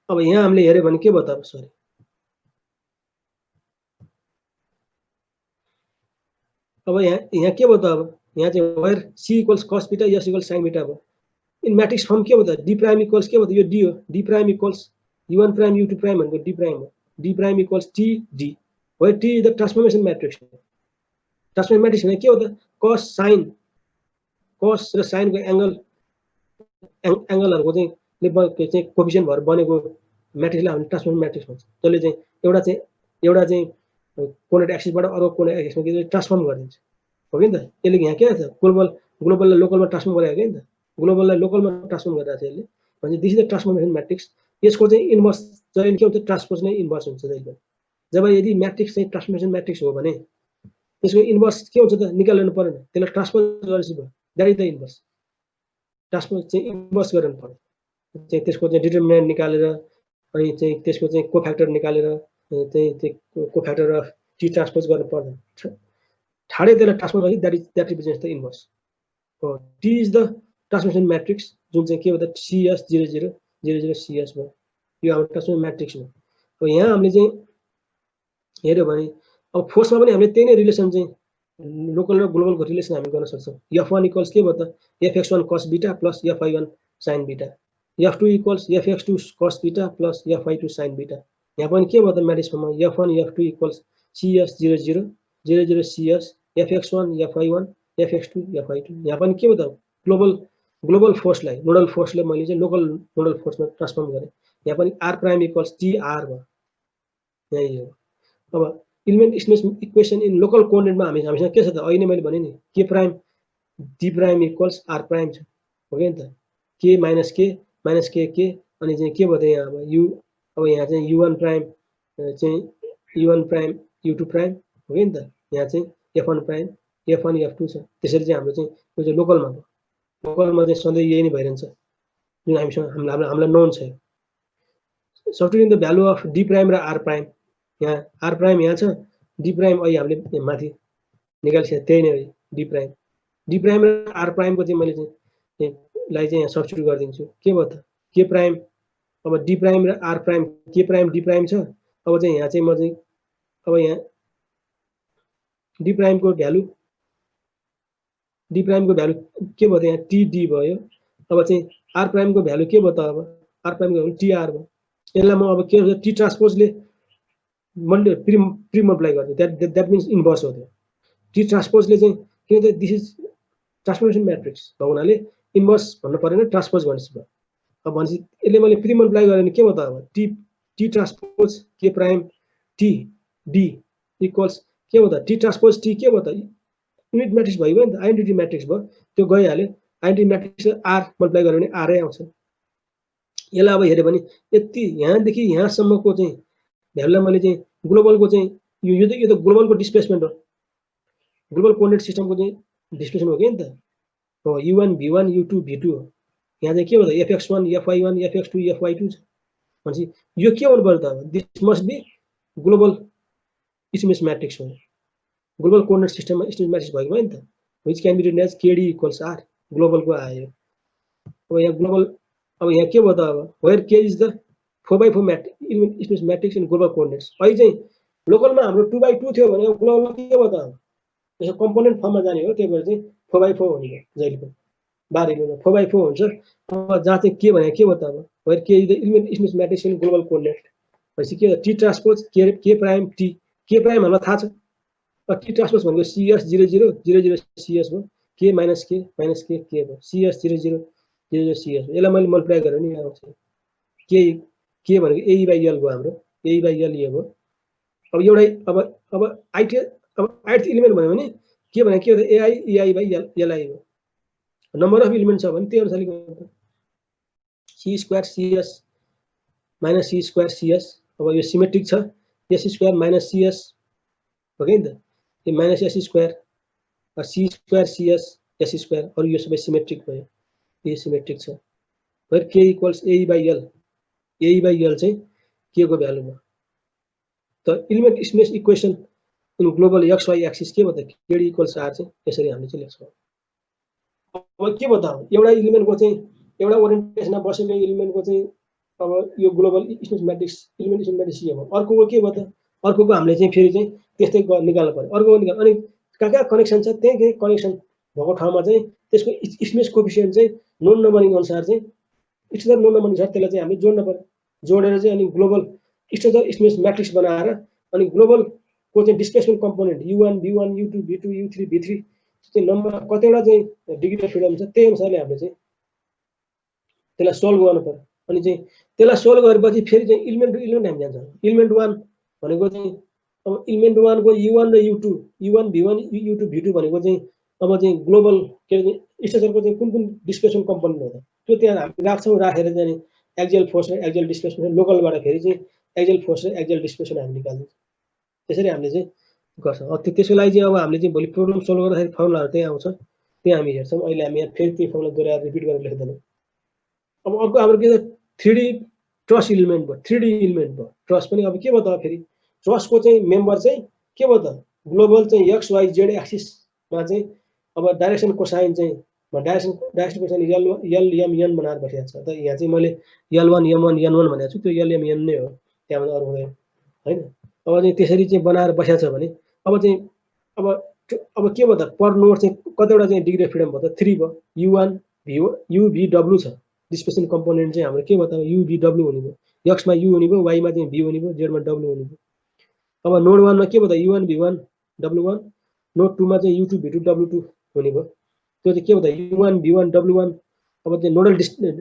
अब यहाँ हामीले हेऱ्यो भने के भयो त, अब सरी अब यहाँ के भयो त, अब यहाँ चाहिँ where C equals cos beta S equals sine beta भयो। इन म्याट्रिक्स फर्म के भयो त, D प्राइम इक्वल्स के भयो त, यो D हो, D prime equals U1 prime U2 prime भनेको D प्राइम हो, D prime equals T D, where T is the transformation matrix. Transformation matrix भने के हो त, कस र साइनको एङ्गलहरूको चाहिँ कोफिसिएन्ट भएर बनेको म्याट्रिक्सलाई हामीले ट्रान्सफर्मेसन म्याट्रिक्स भन्छ, जसले चाहिँ एउटा चाहिँ कोअर्डिनेट एक्सिसबाट अर्को कोअर्डिनेट एक्सिसमा के ट्रान्सफर्म गरिदिन्छ, हो कि त। यसले यहाँ के छ, ग्लोबललाई लोकलमा ट्रान्सफर्म गरेको कि त, ग्लोबललाई लोकलमा ट्रान्सफर्म गरिरहेको छ यसले, भने this is the transformation matrix. यसको चाहिँ इन्भर्स जहिले के हुन्छ, ट्रान्सपोज नै इन्भर्स हुन्छ जहिले। जब यदि म्याट्रिक्स चाहिँ ट्रान्सफर्मेसन म्याट्रिक्स हो भने त्यसको इन्भर्स के हुन्छ त, निकाल्नु परेन, त्यसलाई ट्रान्सपोज गरेपछि भयो, that is the inverse. Transpose चाहिँ इन्भर्स गर्नु पर्यो, चाहिँ त्यसको चाहिँ डिटर्मिनेन्ट निकालेर, अनि चाहिँ त्यसको चाहिँ कोफ्याक्टर निकालेर चाहिँ कोफ्याक्टर अफ टी ट्रान्सपोज गर्नु पर्दैन, ठाडै त्यसलाई ट्रान्सपोज गरेपछि that represents the inverse. T is the transformation matrix, जुन चाहिँ के हो त CS00 CS भयो, यो हाम्रो ट्रान्सफर्मेसन म्याट्रिक्स हो। अब यहाँ हामीले चाहिँ हेऱ्यो भने अब फोर्समा पनि हामीले त्यही नै रिलेसन चाहिँ लोकल र ग्लोबलको रिलेसन हामी गर्न सक्छौँ। F1 इक्वल्स के भयो त, Fx1 cos beta plus Fy1 sign beta, F2 equals Fx2 cos beta plus Fy2 sign beta. यहाँ पनि के भयो त म्याट्रिक्स फर्ममा, F1 F2 equals CS00 CS Fx1 Fy1 Fx2 Fy2। यहाँ पनि के भयो त, ग्लोबल फोर्सलाई नोडल फोर्सलाई मैले चाहिँ लोकल नोडल फोर्समा ट्रान्सफर्म गरेँ। यहाँ पनि R प्राइम इक्वल्स TR भयो, यही हो। अब element space equation in local कोअर्डिनेटमा हामीसँग के छ त, अहिले मैले भने नि के prime D prime equals R prime छ, हो कि त, के माइनस के अनि चाहिँ के भयो त यहाँ, अब यहाँ चाहिँ U1 प्राइम U2 प्राइम, हो कि त, यहाँ चाहिँ F1 प्राइम F1 F2 छ। त्यसरी चाहिँ हाम्रो चाहिँ यो चाहिँ लोकलमा भयो, लोकलमा चाहिँ सधैँ यही नै भइरहन्छ जुन हामीलाई नोन छ। Substituting the value of D prime र R प्राइम, यहाँ R प्राइम यहाँ छ, D प्राइम अहिले हामीले माथि निकालिसकेको त्यही नै हो, D प्राइम र R प्राइमको चाहिँ मैले चाहिँ यहाँ सब्स्टिट्युट गरिदिन्छु। के भयो त, के प्राइम, अब D प्राइम र R प्राइम, के प्राइम D प्राइम छ। अब चाहिँ यहाँ चाहिँ म चाहिँ अब यहाँ D प्राइमको भ्यालु डी प्राइमको भ्यालु के भयो त यहाँ टी भयो। अब चाहिँ आर प्राइमको भ्यालु के भयो त अब आर प्राइमको भ्यालु टीआर भयो। यसलाई म अब के हुन्छ टी ट्रान्सपोजले प्री मल्टिप्लाई गर्छु द्याट मिन्स इन्भर्स हो त्यो। टी ट्रान्सपोजले चाहिँ किन त दिस इज ट्रान्सफर्मेसन म्याट्रिक्स भएको हुनाले इन्भर्स भन्नु परेन ट्रान्सपोज भनेपछि भयो। अब भनेपछि यसले मैले प्री मल्टिप्लाई गरेँ भने के भयो त अब T transpose K prime T D equals के भयो त टी ट्रान्सपोज टी के भयो त युनिट म्याट्रिक्स भइगयो नि त आइडेन्टिटी म्याट्रिक्स भयो। त्यो गइहाल्यो आइडेन्टिटी म्याट्रिक्स आर मल्टिप्लाई गर्यो भने आरै आउँछ। यसलाई अब हेऱ्यो भने यति यहाँदेखि यहाँसम्मको चाहिँ भ्यालुलाई मैले चाहिँ ग्लोबलको चाहिँ यो त ग्लोबलको डिस्प्लेसमेन्ट हो। ग्लोबल कोअर्डिनेट सिस्टमको चाहिँ डिस्प्लेसमेन्ट हो कि नि त हो u1 v1 u2 v2 हो। यहाँ चाहिँ के हो त fx1 fy1 fx2 fy2 छ भनेपछि यो के हुनु पर्यो त this must be global space matrix हो। ग्लोबल कोअर्डिनेट सिस्टममा स्पेस म्याट्रिक्स भएको भयो नि त which can be written as kd equals r ग्लोबलको आयो। अब यहाँ ग्लोबल अब यहाँ के भयो त अब where k is the 4x4 matrix space matrix in global coordinates. अहिले चाहिँ लोकलमा हाम्रो 2x2 थियो भने ग्लोबलमा के भयो त यसो कम्पोनेन्ट फर्ममा जाने हो। त्यही भएर चाहिँ 4x4 हुने भयो जहिले पनि बारेमा 4x4 हुन्छ। अब जहाँ चाहिँ के भने के भयो त अब where k is the element space matrix in global coordinate भनेपछि K T transpose K prime T K prime हामीलाई थाहा छ। टी ट्रान्सपोज भनेको CS 00 00 CS भयो के माइनस के भयो CS 00 00 CS हो। यसलाई मैले मल्टिप्लाई गरेँ नि आउँछ के भनेको AE/L भयो हाम्रो AE/L यो भयो। अब एउटा अब ith एलिमेन्ट भन्यो भने के भने के हो त AI EI/LI हो। नम्बर अफ एलिमेन्ट छ भने त्यही अनुसारले गर्नु C² CS minus C² CS। अब यो सिमेट्रिक छ S² माइनस CS हो कि नि त यो minus S² C² CS S²। अरू यो सबै सिमेट्रिक भयो यो सिमेट्रिक छ। फिर k इक्वल्स AE/L AE/L चाहिँ के को भ्यालु भयो त element space equation in global XY axis के भयो त kd इक्वल्स r चाहिँ यसरी हामीले चाहिँ लेख्छौँ। अब के भयो त एउटा एलिमेन्टको चाहिँ एउटा ओरिएन्टेसनमा बसेको एलिमेन्टको चाहिँ अब यो global space matrix element space matrix यो भयो। अर्कोको के भयो त अर्कोको हामीले चाहिँ फेरि चाहिँ त्यस्तै निकाल्नु पर्यो। अर्को निकाल अनि कहाँ कनेक्सन छ त्यही कनेक्सन भएको ठाउँमा चाहिँ त्यसको स्पेस कोएफिसिएन्ट चाहिँ नोन नम्बरिङ अनुसार चाहिँ स्ट्रक्चर नोन नम्बरिङ छ त्यसलाई चाहिँ हामीले जोड्नु पर्यो। जोडेर चाहिँ अनि ग्लोबल स्ट्रक्चर स्पेस म्याट्रिक्स बनाएर अनि ग्लोबलको चाहिँ displacement component u1 v1 u2 v2 u3 v3 त्यो नम्बर कतिवटा चाहिँ डिग्री अफ फ्रिडम छ त्यही अनुसारले हामीले चाहिँ त्यसलाई सोल्भ गर्नु पर्यो। अनि चाहिँ त्यसलाई सोल्भ गरेपछि फेरि चाहिँ एलिमेन्ट टु एलिमेन्ट हामी जान्छौँ। एलिमेन्ट 1 भनेको चाहिँ अब एलिमेन्ट 1 को u1 र u1 v1 u2 v2 भनेको चाहिँ अब चाहिँ ग्लोबल के अरे स्ट्रक्चरको चाहिँ कुन डिस्प्लेसमेन्ट कम्पोनेन्ट हो त त्यो त्यहाँ हामी राख्छौँ। राखेर चाहिँ एक्जियल फोर्स र एक्जियल डिस्प्लेसमेन्ट लोकलबाट फेरि चाहिँ एक्जियल फोर्स र एक्जियल डिस्प्लेसमेन्ट हामी निकाल्छौँ। त्यसरी हामीले चाहिँ गर्छौँ। त्यसको लागि चाहिँ अब हामीले चाहिँ भोलि प्रोब्लम सोल्भ गर्दाखेरि फर्मुलाहरू त्यही आउँछ त्यही हामी हेर्छौँ। अहिले हामी यहाँ फेरि त्यही फर्मुला दोहोऱ्याएर रिपिट गरेर लेख्दैनौँ। अब अर्को हाम्रो के छ 3D ट्रस इलिमेन्ट भयो 3D इलिमेन्ट भयो। ट्रस पनि अब के भयो त फेरि ट्रसको चाहिँ मेम्बर चाहिँ के भयो त ग्लोबल चाहिँ XYZ एक्सिसमा चाहिँ अब डाइरेक्सन कोसाइन चाहिँ डाइरेक्सन कोसाइन LMN बनाएर बसेको छ। त यहाँ चाहिँ मैले L1 M1 N1 भनेको छु त्यो LMN नै हो त्यहाँबाट अरू हुँदैन होइन। अब चाहिँ त्यसरी चाहिँ बनाएर बसेको छ भने अब चाहिँ अब के भयो त पर नोड चाहिँ कतिवटा चाहिँ डिग्री अफ फ्रिडम भयो त 3 भयो U1 UVW छ। डिस्प्लेसमेन्ट कम्पोनेन्ट चाहिँ हाम्रो के भयो त UVW हुने भयो। X मा U हुने भयो Y मा चाहिँ V हुने भयो Z मा W हुने भयो। अब नोड 1 मा के भयो त U1 V1 W1 नोड 2 मा चाहिँ U2 V2 W2 हुने भयो। त्यो चाहिँ के भयो त U1 V1 W1 अब चाहिँ नोडल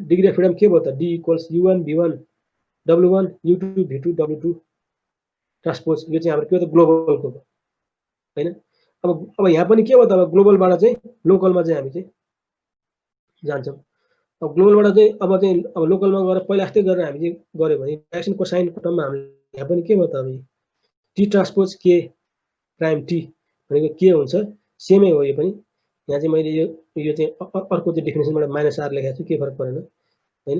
डिग्री अफ फ्रिडम के भयो त D equals U1 V1 W1 U2 V2 W2 transpose. यो चाहिँ हाम्रो के हो त ग्लोबलको भयो हैन। अब यहाँ पनि के भयो त अब ग्लोबलबाट चाहिँ लोकलमा चाहिँ हामी चाहिँ जान्छौँ। अब ग्लोबलबाट चाहिँ अब लोकलमा गएर पहिला जस्तै गरेर हामी चाहिँ गऱ्यो भने डाइरेक्सन कोसाइनको टर्ममा हामीले यहाँ पनि के भयो त अब T transpose K prime T भनेको के हुन्छ सेमै हो। यो पनि यहाँ चाहिँ मैले यो चाहिँ अर्को चाहिँ डेफिनेसनबाट माइनस आर लेखेको छु केही फरक परेन हैन।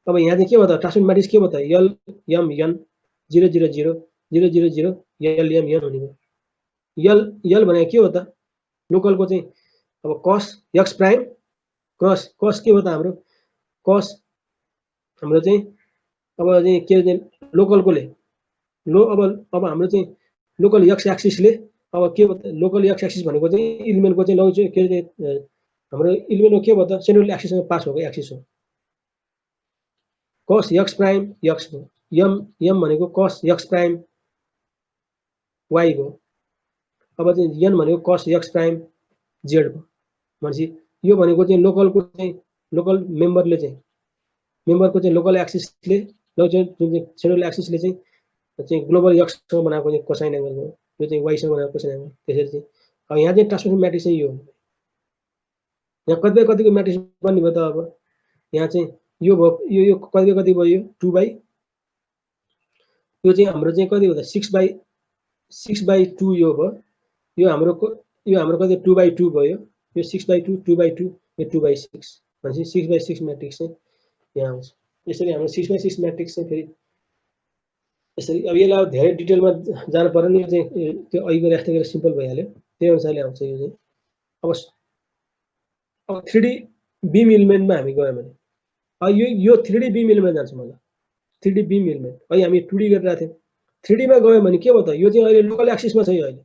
अब यहाँ चाहिँ के भयो त ट्रान्सपोज म्याट्रिक्स के भयो त L M N 0 0 0 0 0 0 L M N हुने भयो। L भनेको के हो त लोकलको चाहिँ अब कस x प्राइम कस के हो त हाम्रो कस हाम्रो चाहिँ अब चाहिँ के लोकलकोले अब हाम्रो चाहिँ लोकल x एक्सिसले अब के भयो त लोकल एक्स एक्सिस भनेको चाहिँ इलिमेन्टको चाहिँ लौ चाहिँ के अरे हाम्रो इलिमेन्टको के भयो त सेन्ट्रल एक्सिससँग पास भएको एक्सिस हो cos x प्राइम x हो m भनेको cos x प्राइम y हो अब चाहिँ n भनेको cos x प्राइम z भयो भनेपछि यो भनेको चाहिँ लोकलको चाहिँ लोकल मेम्बरले चाहिँ मेम्बरको चाहिँ लोकल एक्सिसले ल चाहिँ जुन चाहिँ सेन्ट्रल एक्सिसले चाहिँ ग्लोबल x सँग बनाएको चाहिँ कोसाइन एंगल हो यो चाहिँ y सँग बनाएको कोसाइन एंगल त्यसरी चाहिँ अब यहाँ चाहिँ ट्रान्सफर्मेसन म्याट्रिक्स चाहिँ यो हो यहाँ कतिको म्याट्रिक्स बन्ने भयो त अब यहाँ चाहिँ यो भयो यो कति भयो यो 2 बाइ यो चाहिँ हाम्रो चाहिँ कति हो त 6/2 यो भयो यो हाम्रो कति 2/2 भयो यो 6/2 2/2 यो 2/6 भनेपछि 6/6 म्याट्रिक्स चाहिँ यहाँ आउँछ यसरी हाम्रो 6/6 म्याट्रिक्स चाहिँ फेरि यसरी अब यसलाई धेरै डिटेलमा जानु पर्दैन यो चाहिँ त्यो अघिको राख्दै सिम्पल भइहाल्यो त्यही अनुसारले आउँछ यो चाहिँ अब 3D बीम इलिमेन्टमा हामी गयौँ भने यो 3D बीम इलिमेन्ट जान्छ मलाई 3D बीम इलिमेन्ट अहिले हामी 2D गरिरहेको थियौँ 3D मा गयो भने के भयो त यो चाहिँ अहिले लोकल एक्सिसमा छ यो अहिले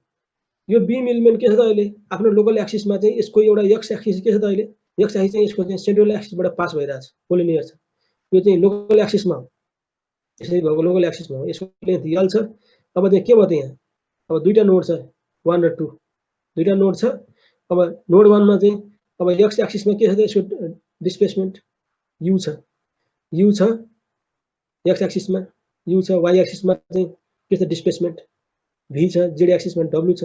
यो बीम इलिमेन्ट के छ त अहिले आफ्नो लोकल एक्सिसमा चाहिँ यसको एउटा एक्स एक्सिस के छ त अहिले एक्स एक्सिस चाहिँ यसको चाहिँ सेन्ट्रल एक्सिसबाट पास भइरहेछ कोलिनियर छ यो चाहिँ लोकल एक्सिसमा हो यसरी भएको लोकल एक्सिसमा हो यसको लेन्थ यल छ अब चाहिँ के भयो त यहाँ अब दुईटा नोड छ 1 र 2 दुईटा नोड छ अब नोड 1 मा चाहिँ अब एक्स एक्सिसमा के छ त यसको डिस्प्लेसमेन्ट u छ एक्स एक्सिसमा u छ y एक्सिसमा चाहिँ के छ डिस्प्लेसमेन्ट v छ z एक्सिसमा w छ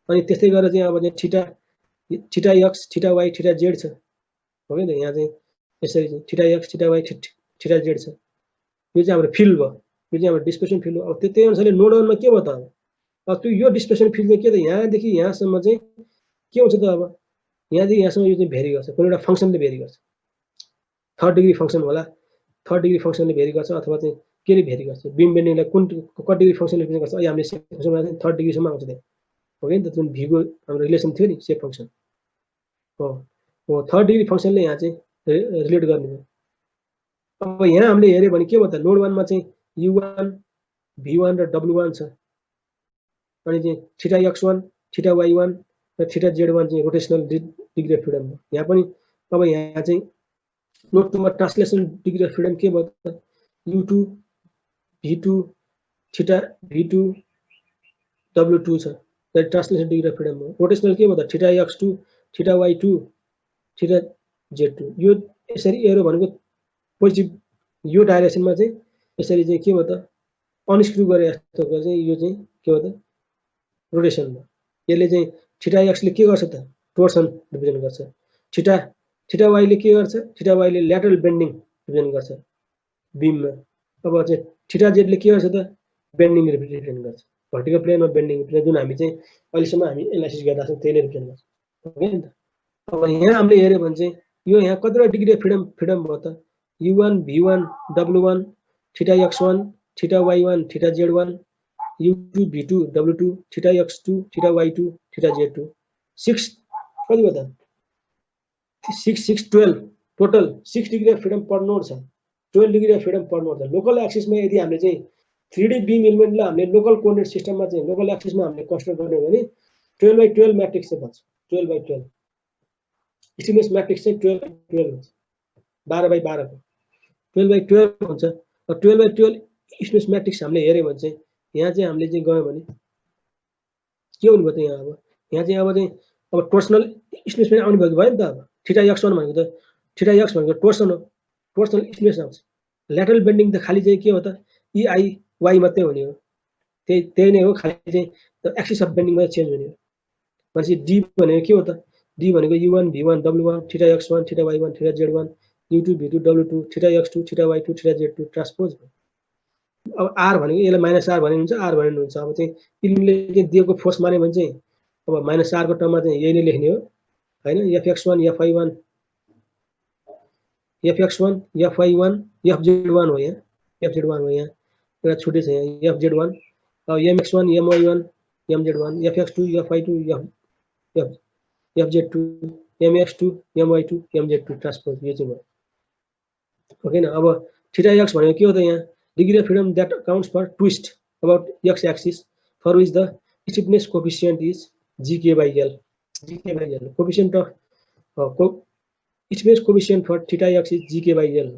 अनि त्यस्तै गरेर चाहिँ अब चाहिँ theta x theta y theta z छ हो नि त यहाँ चाहिँ यसरी चाहिँ theta x theta y theta z छ यो चाहिँ हाम्रो फिल्ड भयो यो चाहिँ हाम्रो डिस्प्लेसमेन्ट फिल्ड हो अब त्यही अनुसारले नोड 1 मा के भयो त अब त्यो यो डिस्प्लेसमेन्ट फिल्ड चाहिँ के त यहाँदेखि यहाँसम्म चाहिँ के हुन्छ त अब यहाँदेखि यहाँसम्म यो चाहिँ भेरी गर्छ कुनै एउटा फंक्सनले भेरी गर्छ थर्ड डिग्री फंक्सन होला थर्ड डिग्री फंक्सनले भेरी गर्छ अथवा चाहिँ केले भेरी गर्छ बीम बेन्डिङलाई कुन कति डिग्री फंक्सनले भेरी गर्छ अहिले हामीले सेप फंक्सनमा चाहिँ थर्ड डिग्रीसम्म आउँछ त्यहाँ हो नि त जुन v को हाम्रो रिलेसन थियो नि सेप फंक्सन हो थर्ड डिग्री फंक्सनले यहाँ चाहिँ रिलेट गर्ने हो अब यहाँ हामीले हेर्यो भने के भयो त नोड 1 मा चाहिँ u1 v1 र w1 छ अनि चाहिँ थीटा x1 थीटा y1 र थीटा z1 चाहिँ रोटेशनल डिग्री अफ फ्रिडम हो यहाँ पनि अब यहाँ चाहिँ नोड 2 मा ट्रान्सलेसन डिग्री अफ फ्रिडम के भयो त u2 v2 theta v2 w2 छ त्यो ट्रान्सलेसन डिग्री अफ फ्रिडम हो रोटेशनल के भयो त theta x2 theta y2 theta z2 यो यसरी एरो भनेको पोजिटिभ यो डाइरेक्सनमा चाहिँ यसरी चाहिँ के भयो त अनस्क्रू गरे जस्तो चाहिँ यो चाहिँ के हो त रोटेसन हो यसले चाहिँ थीटा x ले के गर्छ त टोर्सन रिप्रेजेन्ट गर्छ थीटा y ले के गर्छ थीटा y ले ल्याटरल बेन्डिङ रिप्रेजेन्ट गर्छ बीममा अब चाहिँ थीटा z ले के गर्छ त बेन्डिङ रिप्रेजेन्ट गर्छ भर्टिकल प्लेनमा बेन्डिङ जुन हामी चाहिँ अहिलेसम्म हामी एनालाइसिस गर्दा छौँ त्यसले रिप्रेजेन्ट गर्छ हो नि त अब यहाँ हामीले हेर्यो भने चाहिँ यो यहाँ कतिवटा डिग्री अफ फ्रिडम भयो त u1 v1 w1 theta x1 theta y1 theta z1 u2 v2 w2 theta x2 theta y2 theta z2 6 कति भयो त 6 6 12 total 6 degree of freedom per node छ 12 degree of freedom per node छ local एक्सिसमा यदि हामीले चाहिँ 3D बीम इलिमेन्टलाई हामीले local coordinate सिस्टममा चाहिँ लोकल एक्सिसमा हामीले कन्सिडर गर्ने हो भने 12/12 म्याट्रिक्स चाहिँ बन्छ 12/12 स्टिफनेस म्याट्रिक्स चाहिँ 12/12 हुन्छ 12/12 को 12/12 हुन्छ र 12/12 स्टिफनेस म्याट्रिक्स हामीले हेर्यो भने चाहिँ यहाँ चाहिँ हामीले चाहिँ गयो भने के हुने भयो त यहाँ चाहिँ अब टोर्सनल स्टिफनेस पनि आउने भयो नि त अब थीटा x1 भनेको त थीटा x भनेको टोर्सन हो टोर्सनल स्टिफनेस आउँछ ल्याटरल बेन्डिङ त खाली चाहिँ के हो त ei y मात्रै हुने हो त्यही नै हो खाली चाहिँ एक्सिस अफ बेन्डिङमा चेन्ज हुने हो भनेपछि d भनेको के हो त d भनेको u1 v1 w1 theta x1 theta y1 theta z1 u2 v2 w2 theta x2 theta y2 theta z2 transpose अब r भनेको यसलाई माइनस r भने हुन्छ r भने हुन्छ अब चाहिँ इलिमेन्टले चाहिँ दिएको फोर्स माने भने चाहिँ अब माइनस r को टर्ममा चाहिँ यही नै लेख्ने हो हैन fx1 fy1 fx1 fy1 fz1 हो यहाँ fz1 हो यहाँ एउटा छुटे छ यहाँ fz1 अब mx1 my1 mz1 fx2 fy2 fz2 mx2 my2 mz2 transpose यो चाहिँ भयो ओके न अब थीटा x भनेको के हो त यहाँ degree of freedom that accounts for twist about x axis for which the stiffness coefficient is GK by L. GK by L. Coefficient of stiffness coefficient for theta x is GK by L.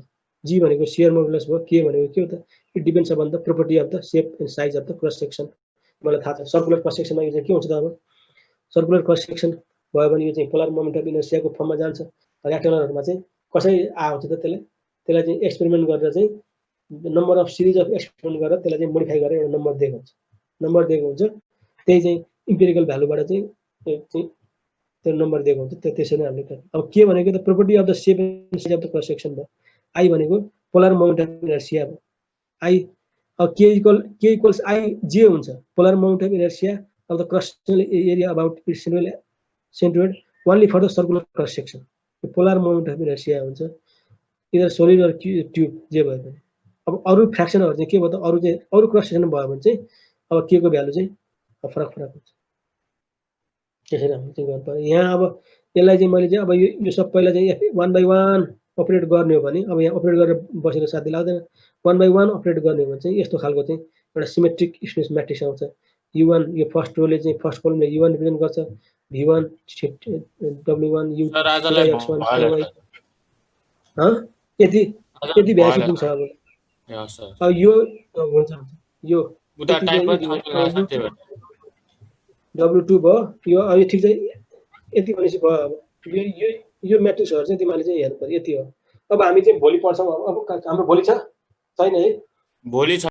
G भनेको shear modulus भयो, K भनेको के हो त? It depends upon the property of the shape and size of the cross section. मलाई थाहा छ circular cross सेक्सनमा यो चाहिँ के हुन्छ त? अब सर्कुलर क्रस सेक्सन भयो भने यो चाहिँ पोलर मोमेन्ट अफ इनर्सियाको फर्ममा जान्छ. रेक्टेंगलहरुमा चाहिँ कसरी आउँछ त? त्यसलाई चाहिँ एक्सपेरिमेन्ट गरेर चाहिँ number of series of experiment गरेर त्यसलाई चाहिँ मोडिफाई गरेर एउटा नम्बर दिएको हुन्छ. त्यही चाहिँ इम्पिरिकल भ्यालुबाट चाहिँ त्यो नम्बर दिएको हुन्छ. त्यसरी नै हामीले अब के भनेको त property of the shape and size of the cross section भयो. आई भनेको पोलर मोमेन्ट अफ इनर्सिया भयो. आई अब के इक्वल्स आई जे हुन्छ polar moment of inertia of the cross sectional area about its centroid only for the circular cross section. Polar moment of inertia हुन्छ either solid or tube जे भयो भने. अब अरू फ्र्याक्सनहरु चाहिँ के भयो त? अरू क्रस सेक्सन भयो भने चाहिँ अब के को भ्यालु चाहिँ फरक हुन्छ. त्यसरी हामीले चाहिँ गर्नु पर्यो. यहाँ अब यसलाई चाहिँ मैले चाहिँ अब यो सबैलाई चाहिँ 1 by 1 अपरेट गर्ने हो भने अब यहाँ अपरेट गरेर बसेर साध्य लाग्दैन. 1 by 1 अपरेट गर्ने हो भने चाहिँ यस्तो खालको चाहिँ एउटा सिमेट्रिक स्पेस म्याट्रिक्स आउँछ. U1 यो फर्स्ट रोले चाहिँ फर्स्ट कलमले U1 रिप्रेजेन्ट गर्छ. V1 W1 U X1 यति भ्याएपछि पुग्छ. अब यो हुन्छ यो W2 भयो. यो ठिक चाहिँ यति भनेपछि भयो. अब यो म्याट्रिक्सहरु चाहिँ तिमीले चाहिँ हेर्नु पर्यो. यति हो. अब हामी चाहिँ भोलि पढ्छौँ. अब हाम्रो भोलि छैन है? भोलि